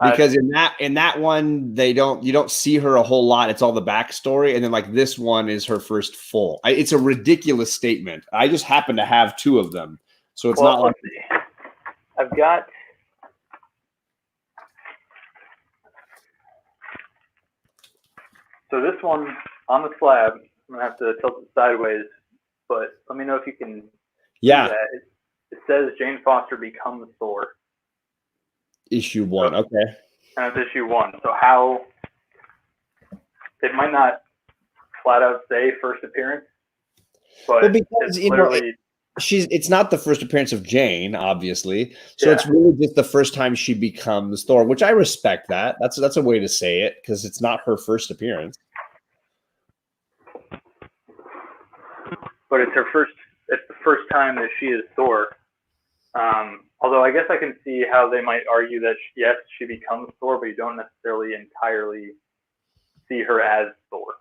Because in that one, you don't see her a whole lot. It's all the backstory, and then like this one is her first full. It's a ridiculous statement. I just happen to have 2 of them, so it's not like I've got. So this one on the slab, I'm gonna have to tilt it sideways, but let me know if you can. Yeah. Do that. It says Jane Foster becomes Thor. Issue 1, okay. And it's issue 1. So how it might not flat out say first appearance, but because it's literally it's not the first appearance of Jane, obviously. So it's really just the first time she becomes Thor, which I respect that. That's a way to say it, because it's not her first appearance. But it's the first time that she is Thor. Although I guess I can see how they might argue that yes, she becomes Thor, but you don't necessarily entirely see her as Thor.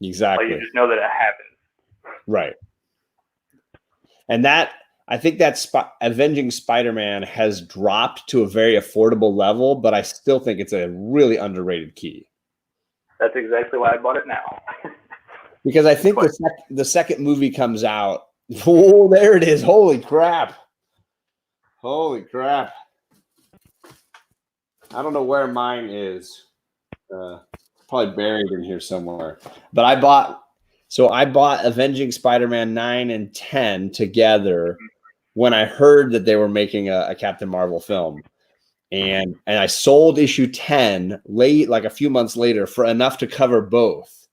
Exactly. Like, you just know that it happens. Right. And I think that Avenging Spider-Man has dropped to a very affordable level, but I still think it's a really underrated key. That's exactly why I bought it now. Because I think the second movie comes out. Oh, there it is. Holy crap. Holy crap. I don't know where mine is. Probably buried in here somewhere. But I bought Avenging Spider-Man 9 and 10 together when I heard that they were making a Captain Marvel film. And I sold issue 10 like a few months later for enough to cover both.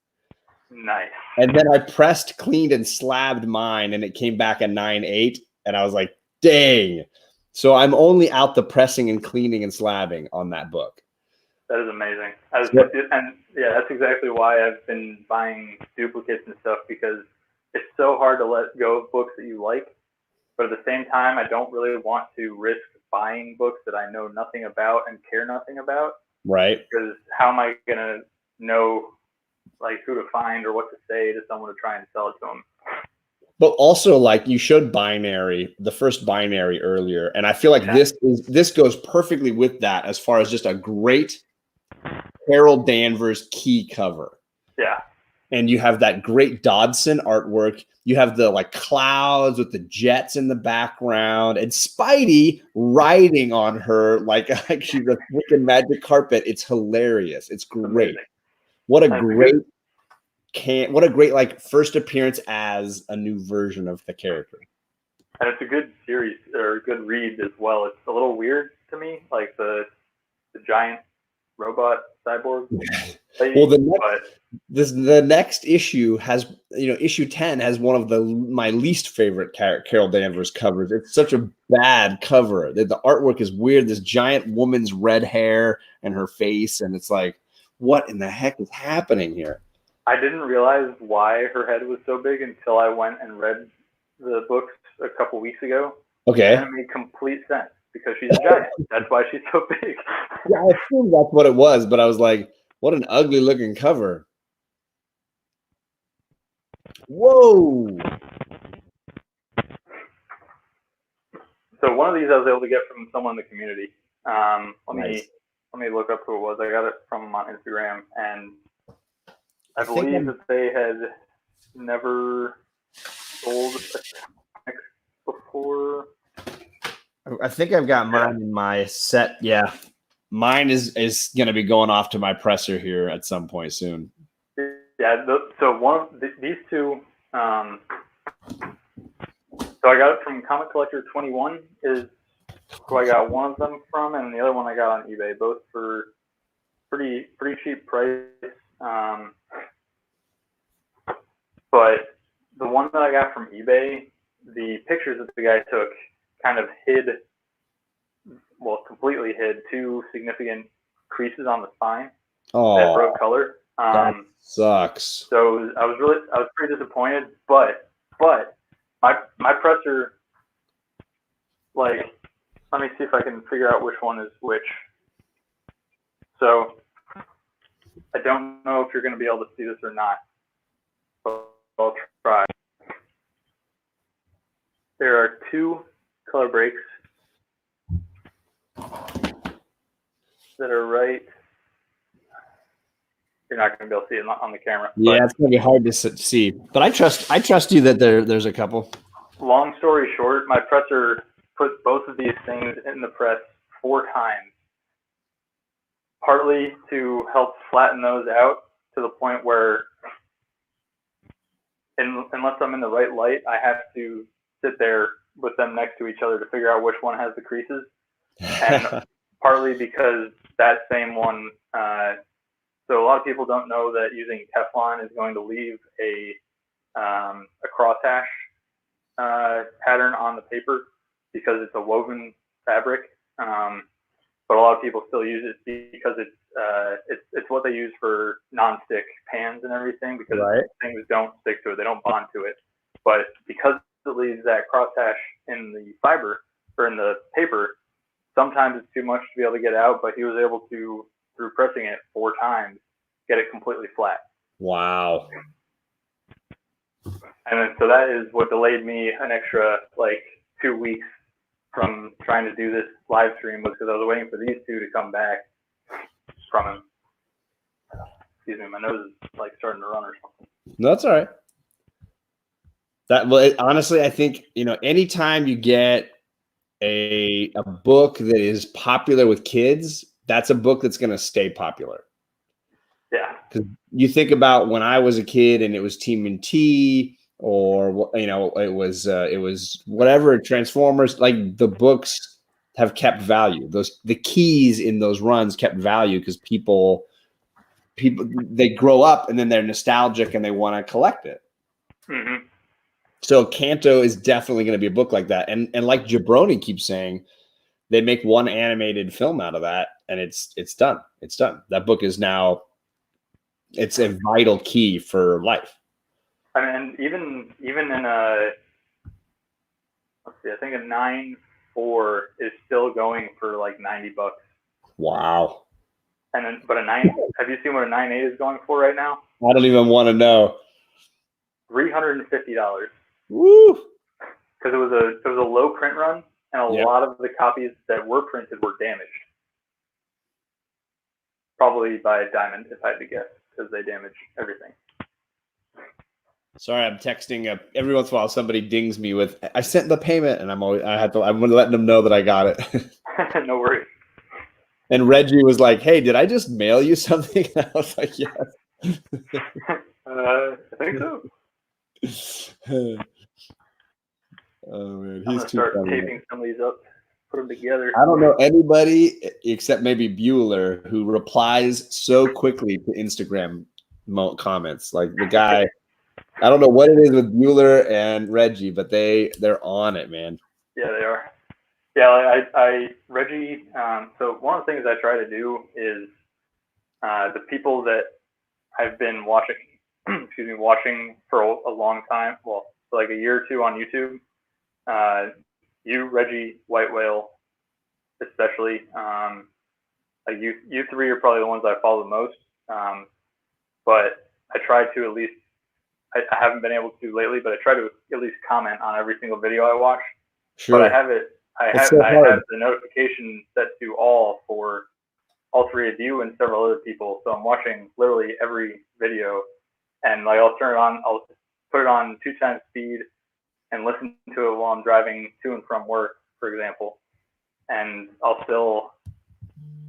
Nice. And then I pressed, cleaned, and slabbed mine, and it came back at 9.8. And I was like, dang. So I'm only out the pressing and cleaning and slabbing on that book. That is amazing. And yeah, that's exactly why I've been buying duplicates and stuff, because it's so hard to let go of books that you like. but at the same time, I don't really want to risk buying books that I know nothing about and care nothing about. Right. Because how am I gonna know like who to find or what to say to someone to try and sell it to them? But also, like, you showed the first binary earlier, and I feel like this goes perfectly with that as far as just a great Carol Danvers key cover. Yeah. And you have that great Dodson artwork. You have the like clouds with the jets in the background, and Spidey riding on her like she's a freaking magic carpet. It's hilarious. It's great. Amazing. What a great what a great like first appearance as a new version of the character. And it's a good series or a good read as well. It's a little weird to me, like the giant robot cyborg. Well, the next issue has, issue 10 has one of my least favorite Carol Danvers covers. It's such a bad cover. The artwork is weird. This giant woman's red hair and her face, and it's like, what in the heck is happening here? I didn't realize why her head was so big until I went and read the books a couple weeks ago. Okay. And it made complete sense because she's a giant. That's why she's so big. Yeah, I assumed that's what it was, but I was like, what an ugly looking cover. Whoa. So one of these I was able to get from someone in the community. Let me look up who it was. I got it from on Instagram, and I believe that they had never sold a comic before. I think I've got mine in my set. Yeah. Mine is going to be going off to my presser here at some point soon. Yeah. So these two, so I got it from Comic Collector 21 is who I got one of them from, and the other one I got on eBay, both for pretty cheap price. But the one that I got from eBay, the pictures that the guy took kind of completely hid two significant creases on the spine that broke color. That sucks. So I was pretty disappointed, but my presser, like, let me see if I can figure out which one is which. So I don't know if you're going to be able to see this or not, but I'll try. There are two color breaks that are right. You're not going to be able to see it on the camera. Yeah, it's going to be hard to see. But I trust you that there's a couple. Long story short, my presser put both of these things in the press 4 times, partly to help flatten those out to the point where, unless I'm in the right light, I have to sit there with them next to each other to figure out which one has the creases. And partly because that same one, so a lot of people don't know that using Teflon is going to leave a crosshatch pattern on the paper because it's a woven fabric. But a lot of people still use it because it's what they use for non-stick pans and everything, because things don't stick to it, they don't bond to it. But because it leaves that crosshatch in the fiber or in the paper, sometimes it's too much to be able to get out. But he was able to, through pressing it 4 times, get it completely flat. Wow. And then, so that is what delayed me an extra 2 weeks from trying to do this live stream, was because I was waiting for these two to come back from him. Excuse me, my nose is starting to run or something. No, that's all right. Honestly, I think, anytime you get a book that is popular with kids, that's a book that's going to stay popular. Yeah. Because you think about when I was a kid and it was TMNT, or it was whatever, Transformers, the books have kept value. The keys in those runs kept value because people they grow up and then they're nostalgic and they want to collect it. Mm-hmm. So Kanto is definitely going to be a book like that. And like Jabroni keeps saying, they make one animated film out of that, and it's done. It's done. That book is now, it's a vital key for life. And even in a, let's see, I think a 9.4 is still going for like $90. Wow. And then, but have you seen what a 9.8 is going for right now? I don't even want to know. $350. Woo! Because it was a low print run, and a Yep. lot of the copies that were printed were damaged. Probably by Diamond, if I had to guess, because they damage everything. Sorry, I'm texting. Every once in a while, somebody dings me with, "I sent the payment," and I'm letting them know that I got it. No worries. And Reggie was like, "Hey, did I just mail you something?" And I was like, "Yes." I think so. Oh man, I'm he's gonna too start funny. taping some of these up, put them together. I don't know anybody except maybe Bueller who replies so quickly to Instagram comments. Like the guy, I don't know what it is with Bueller and Reggie, but they're on it, man. Yeah, they are. Yeah, Reggie. So one of the things I try to do is the people that I've been watching, watching for a long time. Well, for like a year or two on YouTube. You, Reggie, White Whale, especially. You three are probably the ones I follow the most. But I try to at least. I haven't been able to lately, but I try to at least comment on every single video I watch. Sure. But I have it. I have the notification set to all for all three of you and several other people. So I'm watching literally every video, and like I'll put it on 2x speed and listen to it while I'm driving to and from work, for example. And I'll still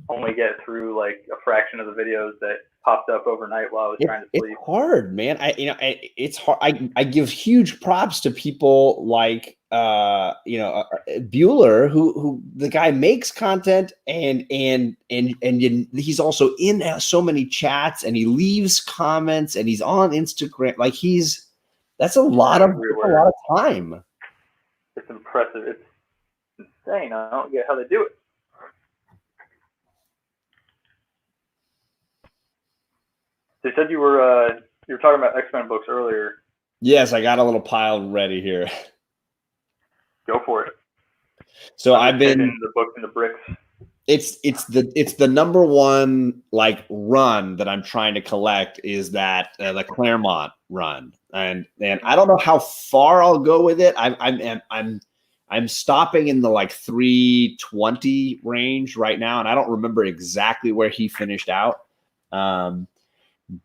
only get through like a fraction of the videos that popped up overnight while I was trying to sleep. It's hard, man. It's hard. I give huge props to people like Bueller, who the guy makes content and he's also in so many chats and he leaves comments and he's on Instagram. Like that's a lot of time. It's impressive. It's insane. I don't get how they do it. They said you were talking about X-Men books earlier. Yes, I got a little pile ready here. Go for it. So I've been the books and the bricks. It's the number one like run that I'm trying to collect is that the Claremont run, and I don't know how far I'll go with it. I'm stopping in the like 320 range right now, and I don't remember exactly where he finished out.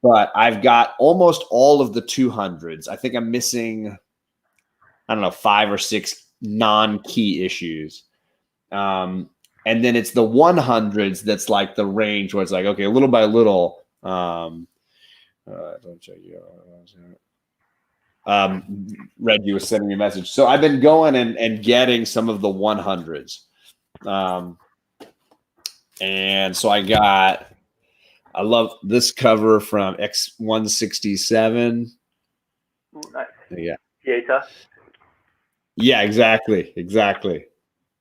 But I've got almost all of the 200s. I think I'm missing, I don't know, 5 or 6 non-key issues. And then it's the 100s that's like the range where it's like, okay, little by little. Don't check you out. Reggie was sending me a message. So I've been going and getting some of the 100s. And so I love this cover from X167. Ooh, nice. Yeah. Pieta. Yeah, exactly.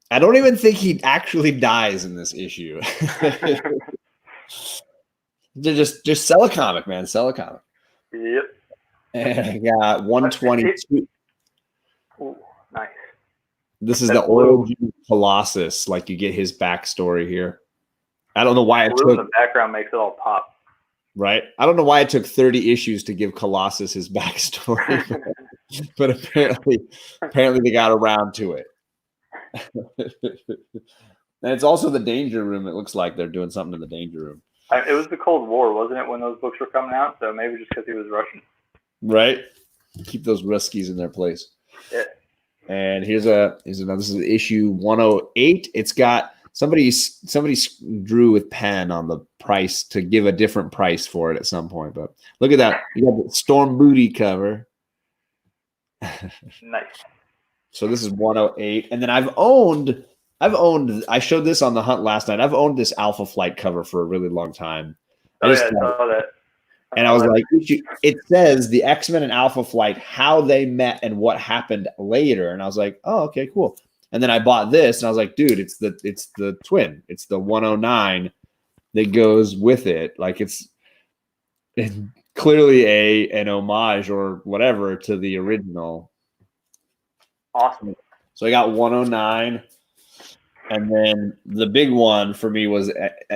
I don't even think he actually dies in this issue. just sell a comic, man. Sell a comic. Yep. And I got 122. Ooh, nice. This is the origin Colossus. Like you get his backstory here. I don't know why it took. The background makes it all pop. Right. I don't know why it took 30 issues to give Colossus his backstory, but apparently they got around to it. And it's also the Danger Room. It looks like they're doing something in the Danger Room. It was the Cold War, wasn't it, when those books were coming out? So maybe just because he was Russian. Right. Keep those Ruskies in their place. Yeah. And here's another. This is issue 108. It's got somebody drew with pen on the price to give a different price for it at some point. But look at that. You got the Storm Booty cover. Nice. So this is 108. And then I showed this on the hunt last night. I've owned this Alpha Flight cover for a really long time. I saw that. And I was like, it says the X-Men and Alpha Flight, how they met and what happened later. And I was like, oh, okay, cool. And then I bought this and I was like, dude, it's the twin. It's the 109 that goes with it. Like it's clearly an homage or whatever to the original. Awesome. So I got 109. And then the big one for me was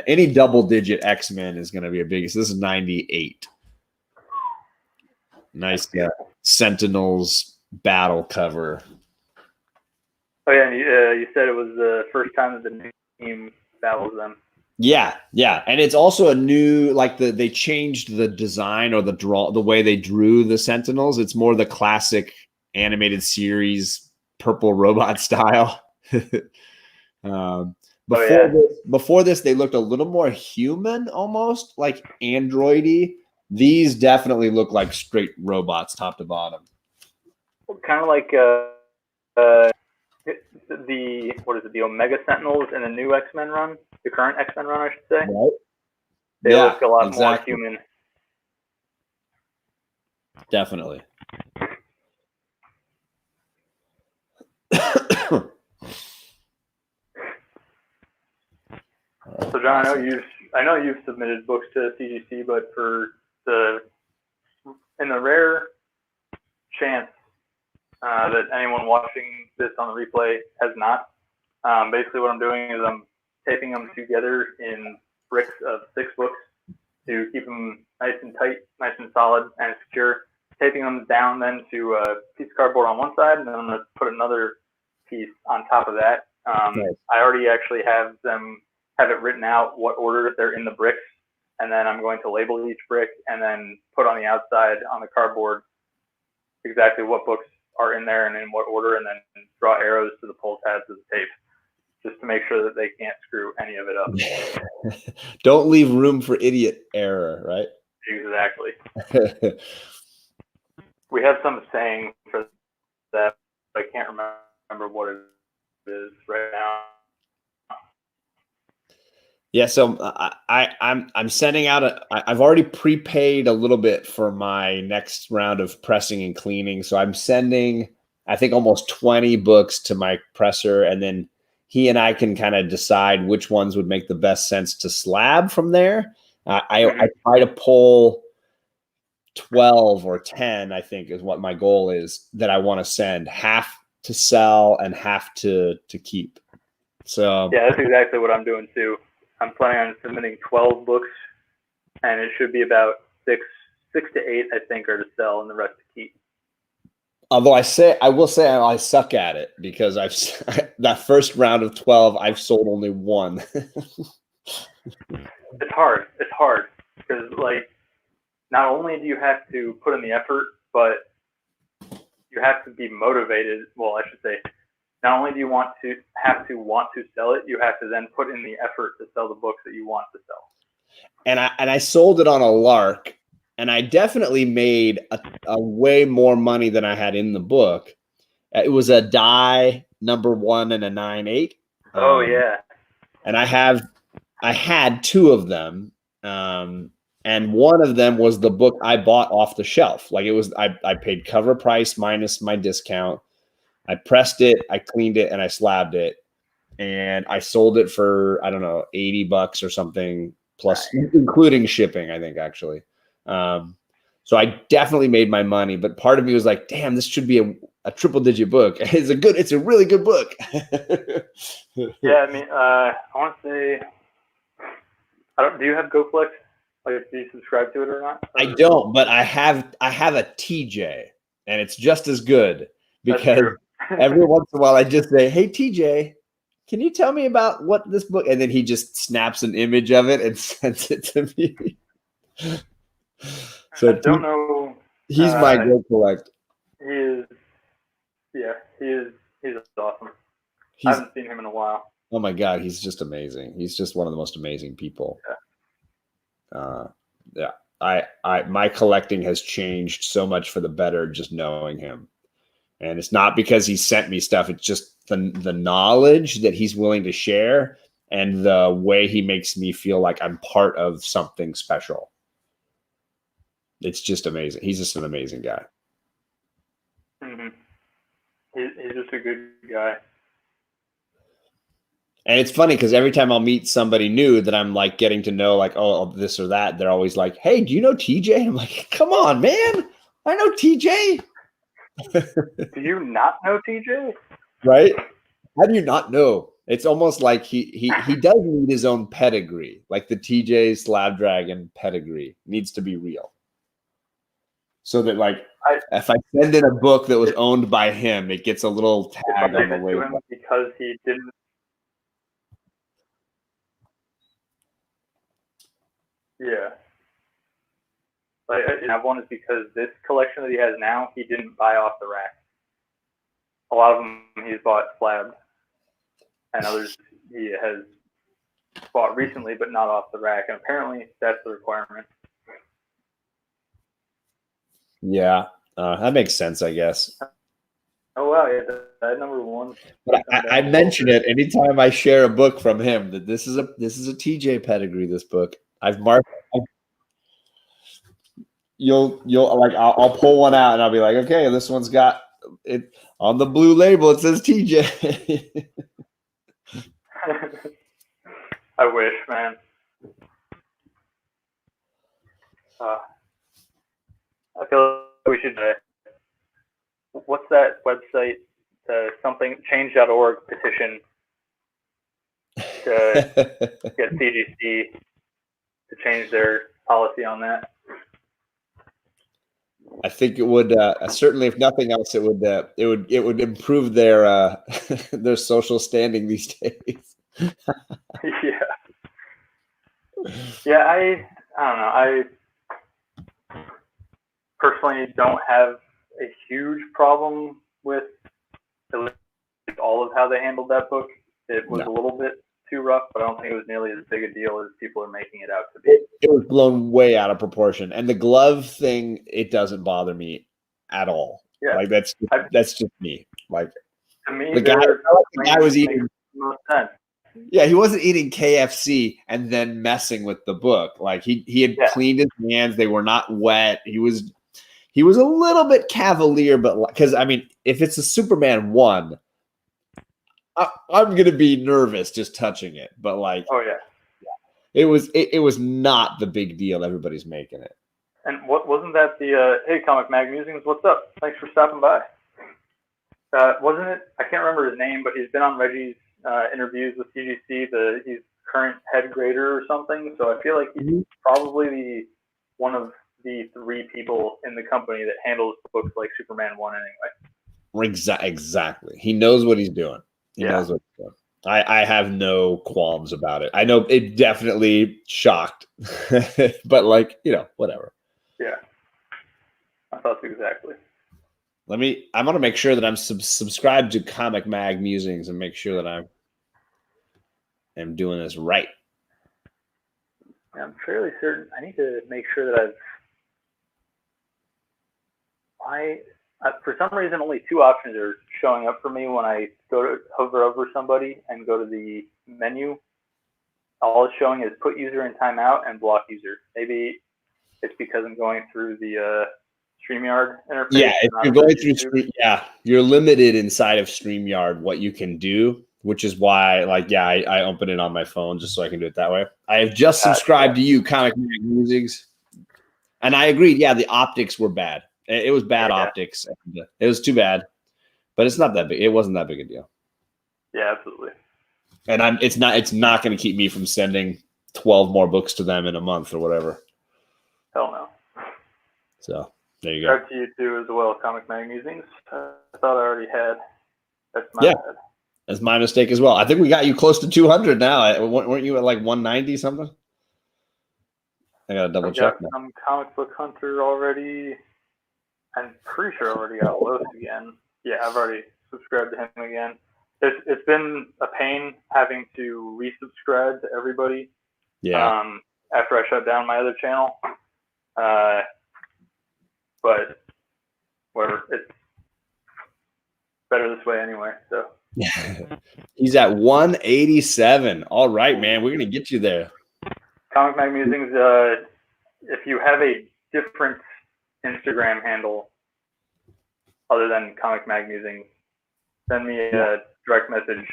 any double-digit X-Men is going to be a big. So this is 98. Nice Sentinels battle cover. Oh yeah, and you said it was the first time that the new team battles them. Yeah, and it's also a new, like they changed the design or the way they drew the Sentinels. It's more the classic animated series purple robot style. Before this, they looked a little more human, almost like androidy. These definitely look like straight robots, top to bottom. Kind of like the Omega Sentinels in the new X-Men run, the current X-Men run, I should say. Right. They look a lot more human. Definitely. So John, I know you've submitted books to CGC, but in the rare chance that anyone watching this on the replay has not, basically what I'm doing is I'm taping them together in bricks of 6 books to keep them nice and tight, nice and solid and secure. Taping them down then to a piece of cardboard on one side, and then I'm going to put another piece on top of that. Nice. I already actually have it written out what order they're in the bricks, and then I'm going to label each brick and then put on the outside on the cardboard exactly what books are in there and in what order, and then draw arrows to the pull tabs of the tape just to make sure that they can't screw any of it up. Don't leave room for idiot error, right? Exactly. We have some saying for that, but I can't remember what it is right now. Yeah, so I'm sending out I've already prepaid a little bit for my next round of pressing and cleaning. So I'm sending, I think, almost 20 books to my presser, and then he and I can kind of decide which ones would make the best sense to slab from there. I try to pull 12 or 10, I think, is what my goal is, that I want to send, half to sell and half to keep. So yeah, that's exactly what I'm doing too. I'm planning on submitting 12 books, and it should be about six to 8, I think, are to sell and the rest to keep. Although I will say I suck at it, because that first round of 12, I've sold only 1. It's hard because, like, not only do you have to put in the effort, but you have to be motivated. Well, I should say, not only do you have to want to sell it, you have to then put in the effort to sell the books that you want to sell. And I sold it on a lark, and I definitely made a way more money than I had in the book. It was a die number 1 and a 9/8. Oh yeah. And I had 2 of them. And one of them was the book I bought off the shelf. Like, it was, I paid cover price minus my discount. I pressed it, I cleaned it, and I slabbed it. And I sold it for, I don't know, $80 or something, plus, including shipping, I think, actually. So I definitely made my money, but part of me was like, damn, this should be a triple-digit book. It's a really good book. Yeah, I mean, I want to say, do you have GoFlex? Like, do you subscribe to it or not? I don't, but I have a TJ, and it's just as good, because every once in a while I just say, hey, TJ, can you tell me about what this book? And then he just snaps an image of it and sends it to me. So I don't know. He's my Go Collect. He's awesome. I haven't seen him in a while. Oh my God, he's just amazing. He's just one of the most amazing people. Yeah. My collecting has changed so much for the better just knowing him. And it's not because he sent me stuff. It's just the knowledge that he's willing to share, and the way he makes me feel like I'm part of something special. It's just amazing. He's just an amazing guy. Mm-hmm. He's just a good guy. And it's funny because every time I'll meet somebody new that I'm like getting to know, like, oh, this or that, they're always like, hey, do you know TJ? I'm like, come on, man. I know TJ. Do you not know TJ? Right? How do you not know? It's almost like he does need his own pedigree, like the TJ Slab Dragon pedigree needs to be real. So that like if I send in a book that was owned by him, it gets a little tag on the label. Because he didn't. Yeah. Like, I have one is because this collection that he has now, he didn't buy off the rack. A lot of them he's bought slabbed, and others he has bought recently, but not off the rack. And apparently, that's the requirement. Yeah, that makes sense, I guess. Oh wow, yeah, that number one. But I mention it anytime I share a book from him that this is a TJ pedigree. This book I've marked. You'll like I'll pull one out and I'll be like, okay, this one's got it on the blue label. It says TJ. I wish, man. I feel like we should. What's that website? Something change.org petition to get CGC to change their policy on that. I think it would certainly, if nothing else, it would improve their their social standing these days. Yeah. Yeah, I don't know. I personally don't have a huge problem with all of how they handled that book. It was a little bit too rough, but I don't think it was nearly as big a deal as people are making it out to be. It was blown way out of proportion. And the glove thing, it doesn't bother me at all. Yeah. Like that's just me. Like to me, the guy was eating. Yeah, he wasn't eating KFC and then messing with the book. Like he had cleaned his hands; they were not wet. He was a little bit cavalier, but because I mean, if it's a Superman 1, I'm gonna be nervous just touching it. But like, oh yeah, it was not the big deal everybody's making it. And what wasn't that the hey Comic Mag Musings? What's up? Thanks for stopping by. Wasn't it? I can't remember his name, but he's been on Reggie's interviews with CGC. He's current head grader or something. So I feel like he's probably one of the 3 people in the company that handles books like Superman 1 anyway. Exactly. He knows what he's doing. He knows what he's doing. I have no qualms about it. I know it definitely shocked, but like, whatever. Yeah. I thought so exactly. I'm going to make sure that I'm subscribed to Comic Mag Musings and make sure that I'm doing this right. Yeah, I'm fairly certain. I need to make sure that for some reason, only 2 options are showing up for me when I hover over somebody and go to the menu. All it's showing is put user in timeout and block user. Maybe it's because I'm going through the StreamYard interface. Yeah, if you're going through, you're limited inside of StreamYard what you can do, which is why, I open it on my phone just so I can do it that way. I have just subscribed to you, Comic Mag Musings, and I agreed. Yeah, the optics were bad. It was bad optics. It was too bad, but it's not that big. It wasn't that big a deal. Yeah, absolutely. And it's not going to keep me from sending 12 more books to them in a month or whatever. Hell no. So there you go. Shout to you too as well, Comic Mag Musings. I thought I already had. That's my bad. That's my mistake as well. I think we got you close to 200 now. Weren't you at like 190 something? I gotta double check now. I'm Comic Book Hunter already. I'm pretty sure I already got Los again. Yeah, I've already subscribed to him again. It's been a pain having to resubscribe to everybody. Yeah. After I shut down my other channel. But whatever, it's better this way anyway. So he's at 187. All right, man, we're gonna get you there. Comic Mag Musings. If you have a different Instagram handle other than Comic Mag Musings, send me a direct message.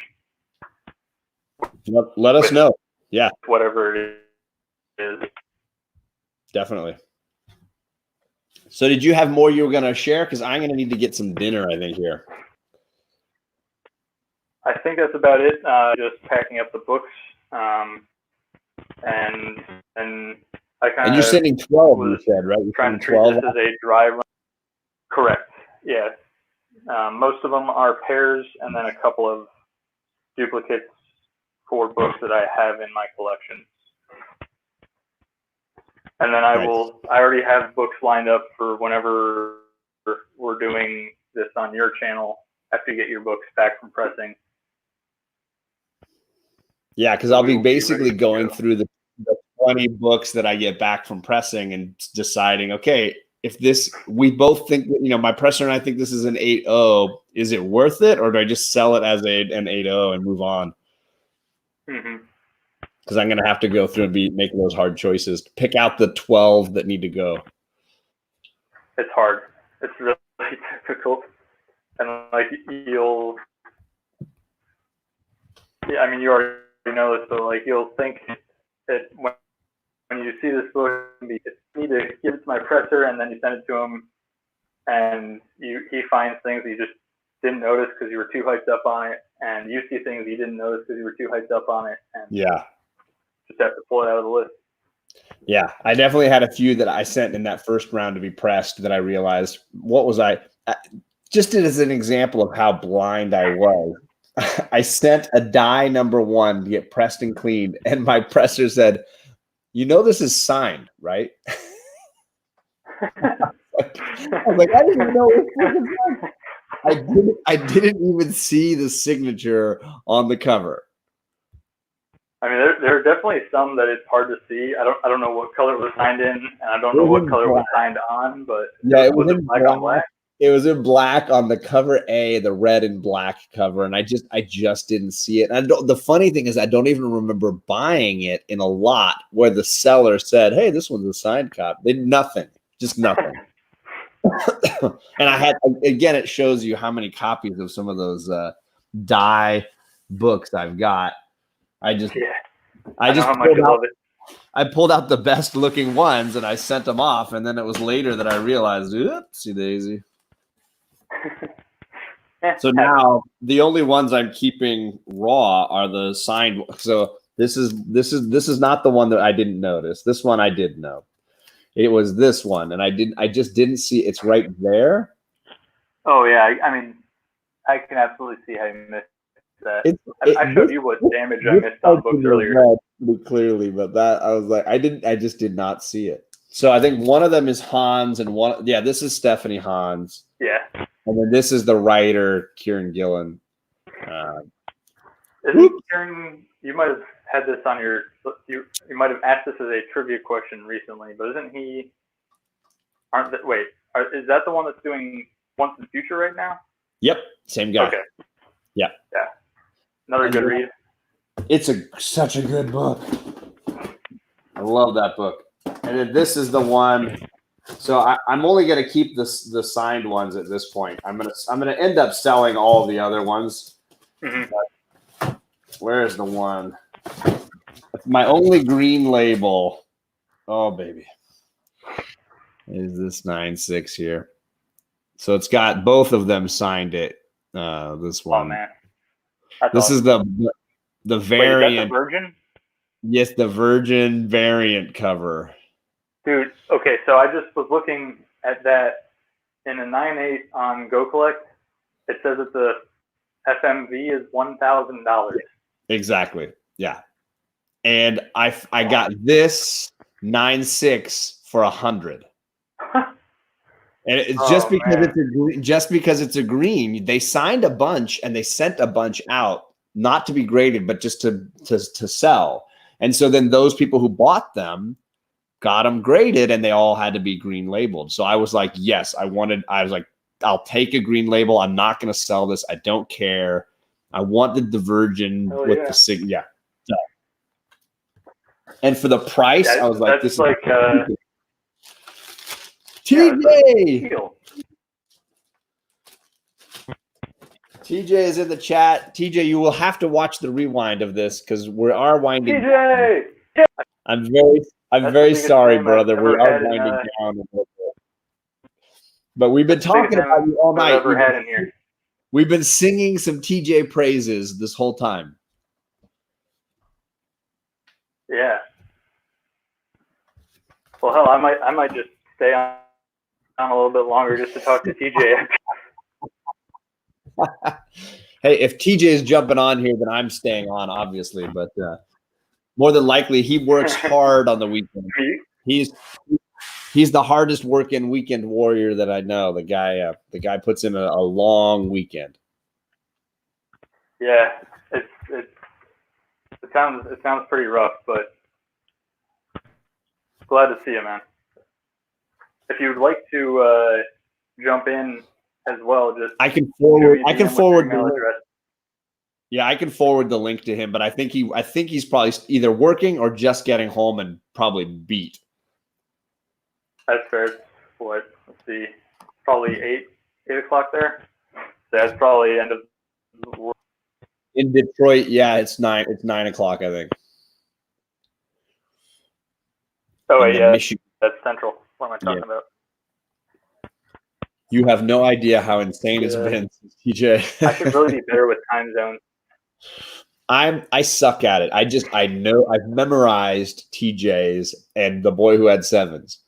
Let us know. Yeah, whatever it is. Definitely. So did you have more you were going to share? Because I'm going to need to get some dinner, I think, here. I think that's about it. Just packing up the books, and I kind of. And you're sending 12, you said, right? You're trying to treat 12 this as a dry run. Correct. Yeah. Most of them are pairs, and then a couple of duplicates for books that I have in my collection. And then I already have books lined up for whenever we're doing this on your channel after you get your books back from pressing. Yeah, because I'll be basically going through the 20 books that I get back from pressing and deciding, okay, if we both think that, my presser and I think this is an 8.0, is it worth it, or do I just sell it as an 8.0 and move on? Because I'm going to have to go through and be making those hard choices to pick out the 12 that need to go. It's hard. It's really difficult. And like you already know this, but like you'll think that when you see this book, you need to give it to my presser, and then you send it to him, and he finds things that you just didn't notice because you were too hyped up on it, and you see things you didn't notice because you were too hyped up on it, and just have to pull it out of the list. Yeah, I definitely had a few that I sent in that first round to be pressed that I realized, what was I just as an example of how blind I was. I sent a die number 1 to get pressed and cleaned, and my presser said, this is signed, right? I was like, I didn't even know it was signed. I didn't even see the signature on the cover. I mean, there are definitely some that it's hard to see. I don't know what color it was signed in, and I don't know what color it was signed on, but yeah, it was in black on black. It was in black on the cover A, the red and black cover, and I just didn't see it. And the funny thing is, I don't even remember buying it in a lot where the seller said, "Hey, this one's a signed copy." They did nothing, just nothing. And I had, again, it shows you how many copies of some of those die books I've got. I pulled out the best looking ones and I sent them off, and then it was later that I realized, oopsie daisy. So now the only ones I'm keeping raw are the signed. So this is not the one that I didn't notice. This one I did know. It was this one, and I just didn't see. It's right there. Oh yeah, I mean, I can absolutely see how you missed that. I showed you what damage I missed on books earlier. Pretty clearly, but that I was like, I just did not see it. So I think one of them is Hans, and this is Stephanie Hans. Yeah. And then this is the writer, Kieran Gillen. Isn't Kieran? You might have had this on your. You might have asked this as a trivia question recently, but isn't he? Is that the one that's doing Once in the Future right now? Yep, same guy. Okay. Yeah. Yeah. Another good read. It's such a good book. I love that book. And then this is the one. So I'm only going to keep the signed ones at this point. I'm gonna end up selling all the other ones. Mm-hmm. Where is the one? My only green label. Oh baby, is this 9.6 here? So it's got both of them signed it. This one. Oh man. This is the variant. Wait, is that the Virgin? Yes, the Virgin variant cover. Dude, okay, so I just was looking at that in a 9.8 on Go Collect. It says that the FMV is $1,000. Exactly. Yeah. And I got this 9.6 for $100. And it's just because it's a green. They signed a bunch and they sent a bunch out, not to be graded, but just to sell. And so then those people who bought them got them graded, and they all had to be green labeled. So I was like, yes, I was like, I'll take a green label. I'm not going to sell this. I don't care. I wanted the Virgin with the sig. Yeah. So, and for the price, I was like, this like, is TJ. TJ is in the chat. TJ, you will have to watch the rewind of this because we are winding. TJ, down. I'm very sorry, brother. We are winding down a little bit. But we've been talking about you all night. Ever had in here. We've been singing some TJ praises this whole time. Yeah. Well, hell, I might just stay on a little bit longer just to talk to TJ. Hey, if TJ is jumping on here, then I'm staying on, obviously. But more than likely, he works hard on the weekend. He's the hardest working weekend warrior that I know. The guy puts in a long weekend. Yeah, it sounds pretty rough, but glad to see you, man. If you'd like to jump in as well, just I can forward the email link. address. Yeah, I can forward the link to him, but I think he's probably either working or just getting home and probably beat. That's fair. What? Let's see. Probably 8 o'clock there. So that's probably end of the world. In Detroit, yeah, it's 9 o'clock, I think. Oh wait, yeah, that's Central. What am I talking about? You have no idea how insane it's been, TJ. I should really be better with time zones. I suck at it. I know I've memorized TJs and the boy who had sevens.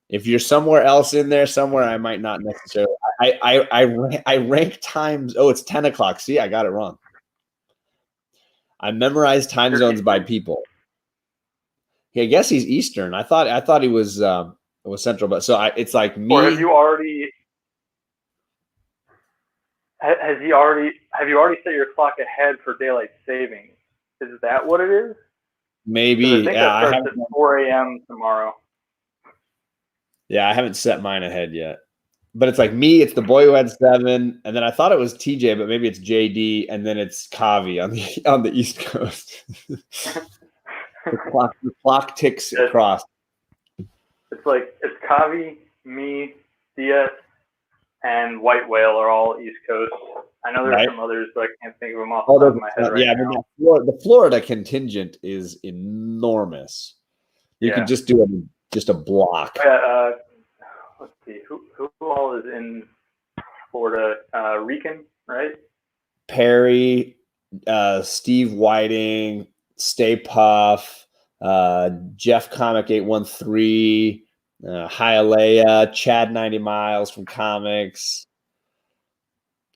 If you're somewhere else in there, somewhere I might not necessarily. I rank times. Oh, it's 10 o'clock. See, I got it wrong. I memorized time zones by people. I guess he's Eastern. I thought he was Central, but so it's like me. Or have you already have you already set your clock ahead for daylight savings? Is that what it is? Maybe. I think that starts at 4 a.m. tomorrow. Yeah, I haven't set mine ahead yet. But it's like me, it's the boy who had 7, and then I thought it was TJ, but maybe it's JD, and then it's Kavi on the East Coast. the clock ticks across. It's Kavi, me, DS, and White Whale are all East Coast. I know there's some others, but I can't think of them off the top of my head right now. The Florida contingent is enormous. You could just do a block. Yeah, let's see. Who all is in Florida? Rican, right? Perry, Steve Whiting, Stay Puff, Jeff Comic 813, Hialeah, Chad 90 Miles from Comics.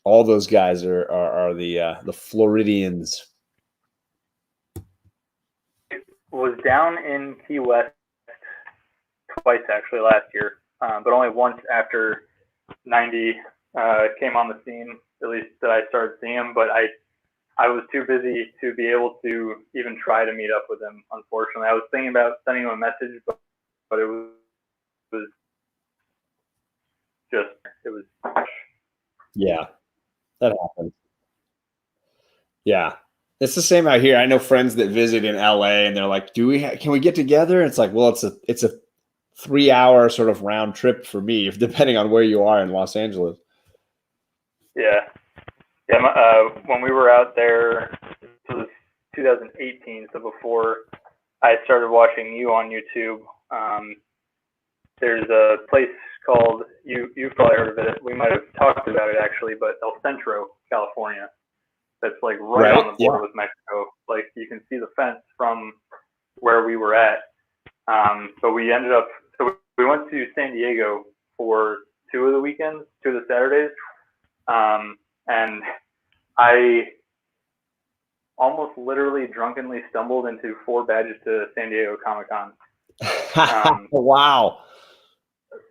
All those guys are the Floridians. Was down in Key West twice actually last year, but only once after 90 came on the scene, at least that I started seeing him. But I was too busy to be able to even try to meet up with him, unfortunately. I was thinking about sending him a message, but it was yeah, that happens. Yeah. It's the same out here. I know friends that visit in LA and they're like, can we get together? It's like, well, it's a 3-hour sort of round trip for me, depending on where you are in Los Angeles. Yeah. When we were out there, it was 2018, so before I started watching you on YouTube. There's a place called, you've probably heard of it. We might have talked about it actually, but El Centro, California. That's like right on the border with Mexico. Like you can see the fence from where we were at. But we went to San Diego for 2 of the weekends, 2 of the Saturdays. And I almost literally drunkenly stumbled into 4 badges to San Diego Comic-Con. Wow.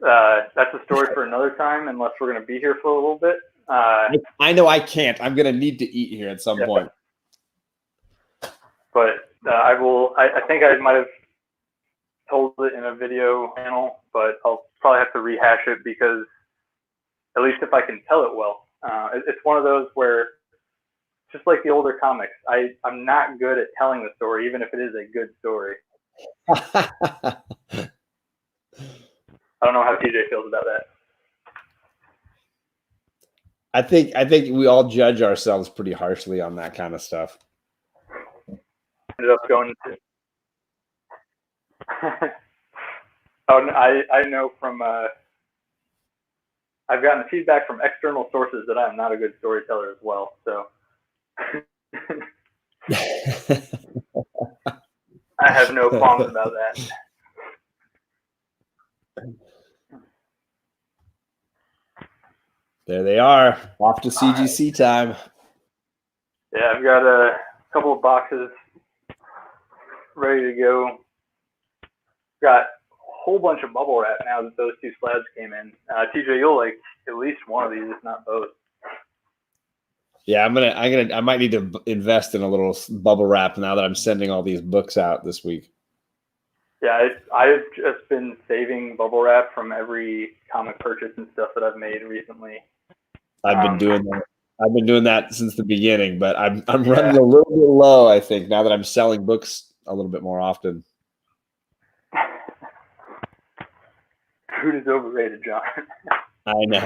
That's a story for another time, unless we're going to be here for a little bit. I know I can't. I'm going to need to eat here at some point. But I think I might have told it in a video panel, but I'll probably have to rehash it because at least if I can tell it well. It's one of those where, just like the older comics, I'm not good at telling the story, even if it is a good story. I don't know how TJ feels about that. I think we all judge ourselves pretty harshly on that kind of stuff. Ended up going to I know from I've gotten feedback from external sources that I'm not a good storyteller as well. So I have no qualms about that. There they are, off to CGC time. Yeah, I've got a couple of boxes ready to go. Got a whole bunch of bubble wrap now that those two slabs came in. TJ, you'll like at least one of these, if not both. Yeah, I might need to invest in a little bubble wrap now that I'm sending all these books out this week. Yeah, I've just been saving bubble wrap from every comic purchase and stuff that I've made recently. I've been doing that. I've been doing that since the beginning, but I'm running a little bit low, I think, now that I'm selling books a little bit more often. Food is overrated, John. I know.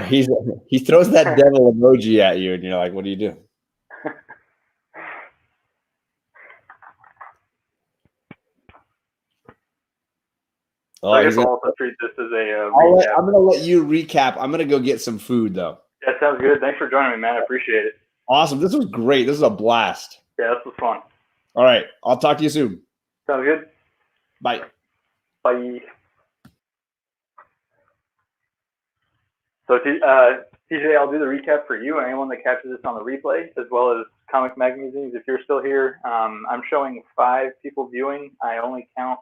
He throws that devil emoji at you, and you're like, what do you do? So I guess I'll also treat this as a recap. I'm going to let you recap. I'm going to go get some food, though. Yeah, sounds good. Thanks for joining me, man. I appreciate it. Awesome. This was great. This is a blast. Yeah, this was fun. All right. I'll talk to you soon. Sounds good. Bye. Bye. So, TJ, I'll do the recap for you and anyone that catches this on the replay, as well as Comic Magazines. If you're still here, I'm showing 5 people viewing. I only count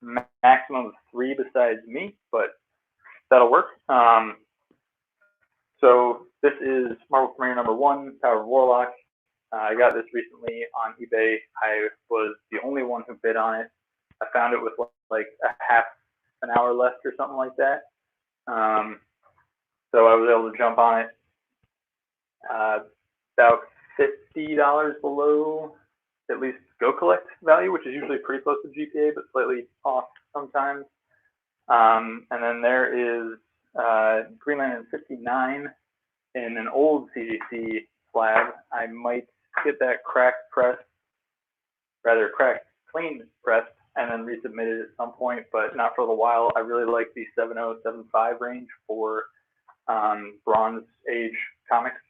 maximum of 3 besides me, but that'll work. So this is Marvel Premiere number 1, Power of Warlock. I got this recently on eBay. I was the only one who bid on it. I found it with like a half an hour left or something like that. So I was able to jump on it about $50 below at least Go Collect value, which is usually pretty close to GPA, but slightly off sometimes. And then there is Green Lantern 59 in an old CGC slab. I might get that cracked clean pressed, and then resubmit it at some point, but not for a while. I really like the 7075 range for Bronze Age comics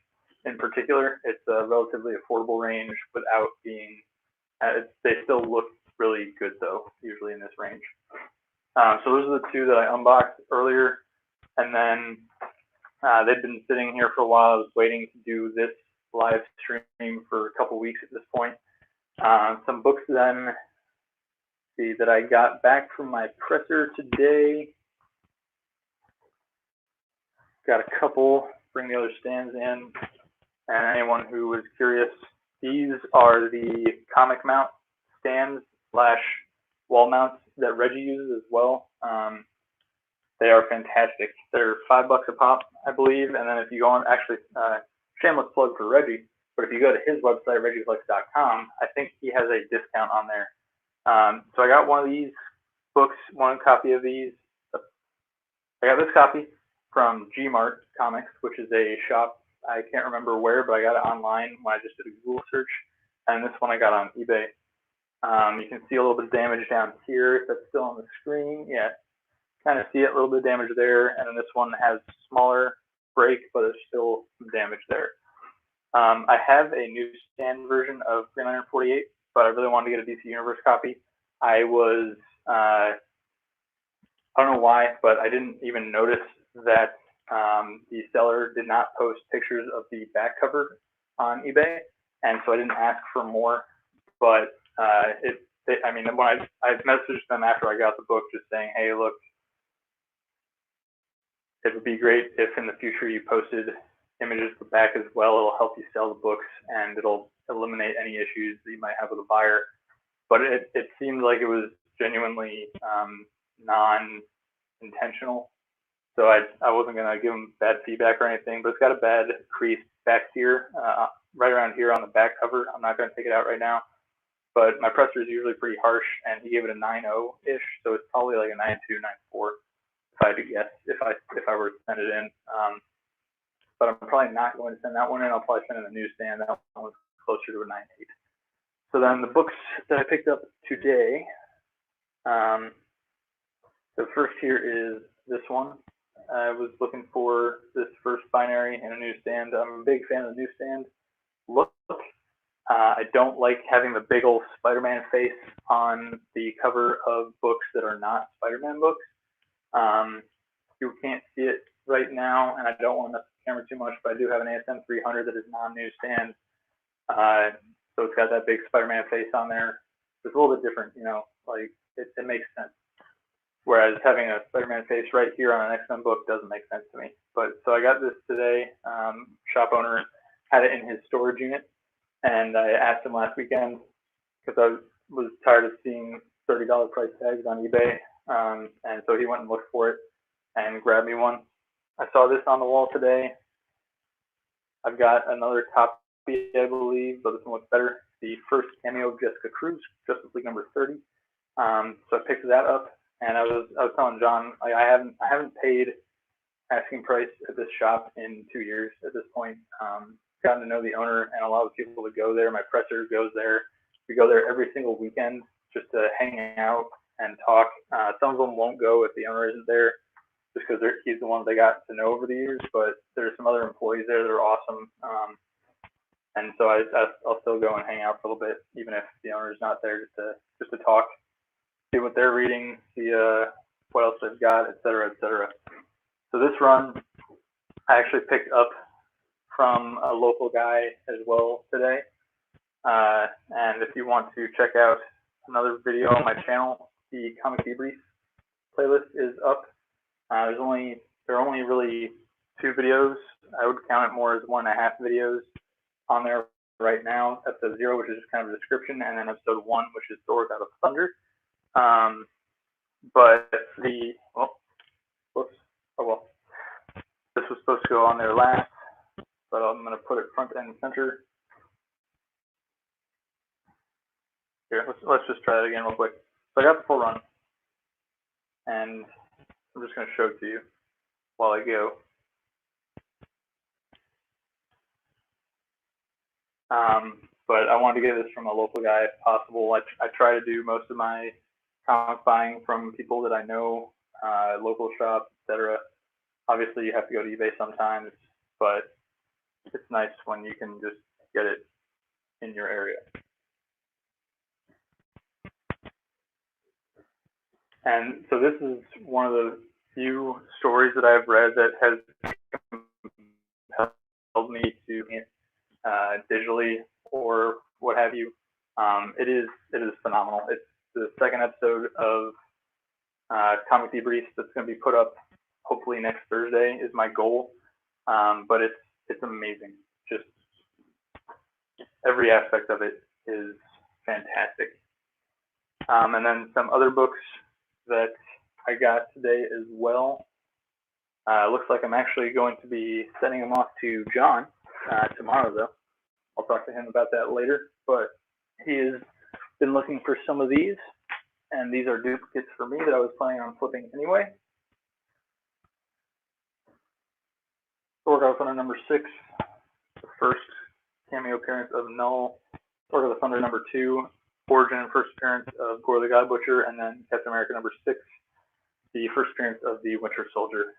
in particular. It's a relatively affordable range without being, they still look really good though, usually in this range. So those are the 2 that I unboxed earlier, and then they've been sitting here for a while. I was waiting to do this live stream for a couple weeks at this point. Some books then that I got back from my presser today. Got a couple, bring the other stands in, and anyone who was curious, these are the comic mount stands / wall mounts that Reggie uses as well. They are fantastic. They're $5 a pop, I believe, and then if you go on, actually, shameless plug for Reggie, but if you go to his website, reggieflex.com, I think he has a discount on there. So I got one of these books, one copy of these. I got this copy from Gmart Comics, which is a shop, I can't remember where, but I got it online when I just did a Google search. And this one I got on eBay. You can see a little bit of damage down here, if that's still on the screen. Yeah, kind of see it, a little bit of damage there. And then this one has smaller break, but there's still some damage there. I have a newsstand version of Green Lantern 48, but I really wanted to get a DC Universe copy. I don't know why, but I didn't even notice that the seller did not post pictures of the back cover on eBay, and so I didn't ask for more. But when I messaged them after I got the book, just saying, hey, look, it would be great if in the future you posted images of the back as well. It'll help you sell the books, and it'll eliminate any issues that you might have with a buyer. But it seemed like it was genuinely non-intentional. So I wasn't going to give them bad feedback or anything, but it's got a bad crease back here, right around here on the back cover. I'm not going to take it out right now, but my presser is usually pretty harsh, and he gave it a 9.0-ish, so it's probably like a 9.2, 9.4, if I had to guess, if I were to send it in. But I'm probably not going to send that one in. I'll probably send in a newsstand. That one was closer to a 9.8. So then the books that I picked up today, the first here is this one. I was looking for this first binary in a newsstand. I'm a big fan of the newsstand look. I don't like having the big old Spider-Man face on the cover of books that are not Spider-Man books. You can't see it right now, and I don't want to mess the camera too much, but I do have an ASM 300 that is non-newsstand. So it's got that big Spider-Man face on there. It's a little bit different, you know, like it makes sense. Whereas having a Spider-Man face right here on an X-Men book doesn't make sense to me. But so I got this today. Shop owner had it in his storage unit, and I asked him last weekend because I was tired of seeing $30 price tags on eBay, and so he went and looked for it and grabbed me one. I saw this on the wall today. I've got another copy, I believe, but this one looks better. The first cameo of Jessica Cruz, Justice League number 30. So I picked that up, and I was telling John, I haven't paid asking price at this shop in 2 years at this point. Gotten to know the owner and a lot of people that go there. My presser goes there. We go there every single weekend just to hang out and talk. Some of them won't go if the owner isn't there, just because he's the one they got to know over the years. But there's some other employees there that are awesome, and so I'll still go and hang out for a little bit, even if the owner's not there, just to talk, see what they're reading, see what else they've got, et cetera, et cetera. So this run, I actually picked up from a local guy as well today. And if you want to check out another video on my channel, the Comic Debrief playlist is up. There are only really 2 videos. I would count it more as 1.5 videos on there right now. Episode 0, which is just kind of a description, and then episode 1, which is Thor God of Thunder. But this was supposed to go on there last, but I'm going to put it front and center. Here, let's just try it again real quick. So I got the full run, and I'm just going to show it to you while I go. But I wanted to get this from a local guy if possible. I try to do most of my comic buying from people that I know, local shops, etc. Obviously, you have to go to eBay sometimes, but it's nice when you can just get it in your area. And so this is one of the few stories that I've read that has compelled me to digitally or what have you. It is phenomenal. It's the second episode of Comic Debrief that's going to be put up hopefully next Thursday is my goal. But it's amazing. Just every aspect of it is fantastic. And then some other books that I got today as well. Looks like I'm actually going to be sending them off to John tomorrow, though. I'll talk to him about that later. But he has been looking for some of these, and these are duplicates for me that I was planning on flipping anyway. Thor God of Thunder number 6, the first cameo appearance of Null. Thor God of Thunder number 2, origin and first appearance of Gore the God Butcher, and then Captain America number 6, the first appearance of the Winter Soldier.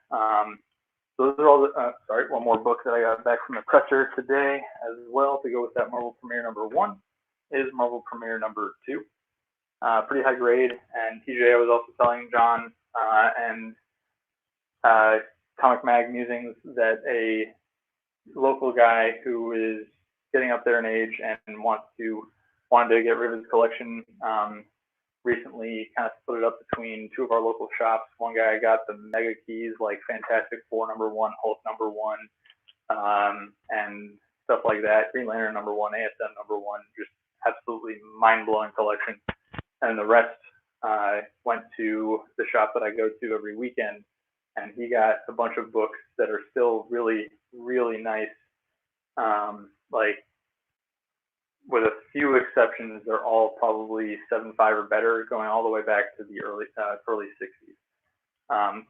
Those are all the, one more book that I got back from the presser today as well to go with that Marvel Premiere number 1 is Marvel Premiere number 2. Pretty high grade, and TJ, I was also telling John and Comic Mag Musings that a local guy who is getting up there in age and wanted to get rid of his collection recently kind of split it up between 2 of our local shops. One guy got the mega keys like Fantastic Four number 1, Hulk number 1, and stuff like that. Green Lantern number 1, ASM number 1, just absolutely mind-blowing collection. And the rest went to the shop that I go to every weekend, and he got a bunch of books that are still really, really nice. Like, with a few exceptions, they're all probably 7.5 or better, going all the way back to the early 60s.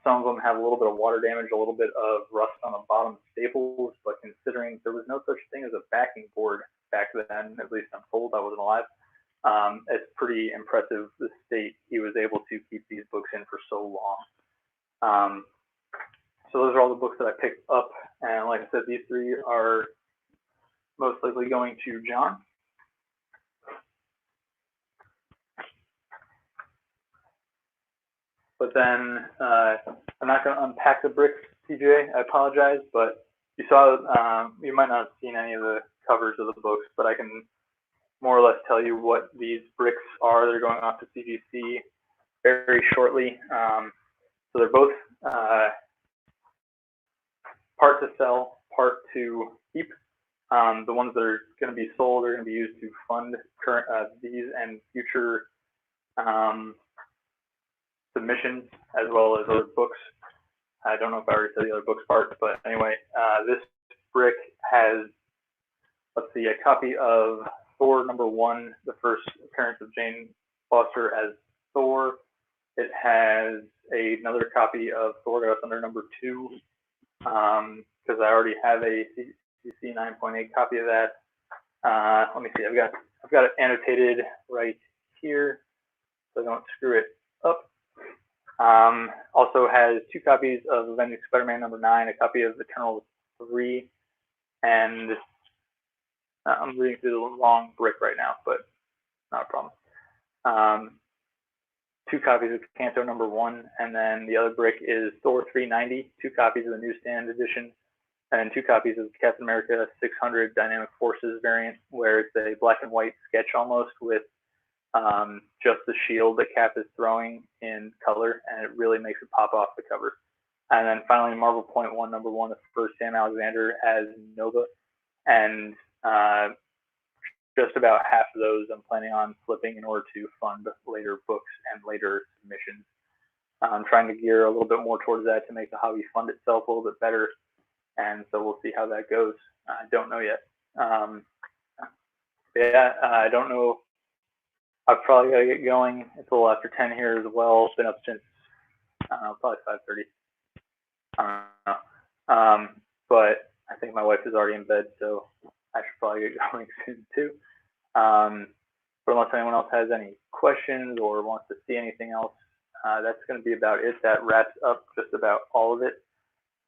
Some of them have a little bit of water damage, a little bit of rust on the bottom staples, but considering there was no such thing as a backing board back then, at least I'm told, I wasn't alive, it's pretty impressive the state he was able to keep these books in for so long. So all the books that I picked up, and like I said, these three are most likely going to John. But then I'm not going to unpack the bricks, TJ. I apologize, but you saw, you might not have seen any of the covers of the books, but I can more or less tell you what these bricks are. They're going off to CGC very shortly. So they're both part to sell, part to keep. The ones that are going to be sold are going to be used to fund current these and future submissions, as well as other books. I don't know if I already said the other books part, but anyway, this brick has, let's see, a copy of Thor #1, the first appearance of Jane Foster as Thor. It has another copy of Thor Goes Thunder #2, because I already have a CC 9.8 copy of that. Let me see, I've got it annotated right here, so I don't screw it up. Also has 2 copies of Avenging Spider-Man #9, a copy of Eternals 3, and I'm reading through the long brick right now, but not a problem. 2 copies of Canto #1, and then the other brick is Thor 390, 2 copies of the newsstand edition, and 2 copies of Captain America 600 Dynamic Forces variant, where it's a black and white sketch almost with just the shield that Cap is throwing in color, and it really makes it pop off the cover. And then finally, Marvel Point 1 #1, the first Sam Alexander as Nova, and just about half of those I'm planning on flipping in order to fund later books and later submissions. I'm trying to gear a little bit more towards that to make the hobby fund itself a little bit better, and so we'll see how that goes. I don't know yet. Yeah, I don't know. I've probably got to get going. It's a little after 10 here as well. It's been up since, I don't know, probably 5:30. I don't know. But I think my wife is already in bed, so I should probably get going soon too. But unless anyone else has any questions or wants to see anything else, that's going to be about it. That wraps up just about all of it.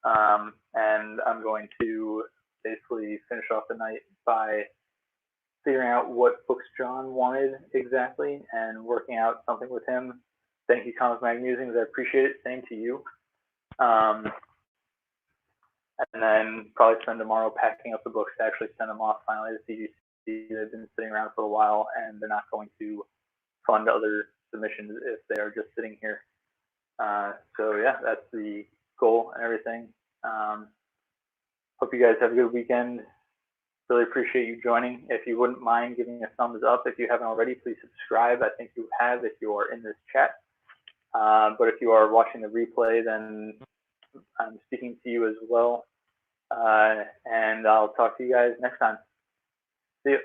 And I'm going to basically finish off the night by figuring out what books John wanted exactly and working out something with him. Thank you, Comic Mag Musings. I appreciate it. Same to you. And then probably spend tomorrow packing up the books to actually send them off finally to CGC. They've been sitting around for a while, and they're not going to fund other submissions if they are just sitting here. So yeah, that's the goal and everything. Hope you guys have a good weekend. Really appreciate you joining. If you wouldn't mind giving a thumbs up if you haven't already, please subscribe. I think you have if you are in this chat. But if you are watching the replay, then I'm speaking to you as well. And I'll talk to you guys next time. See you.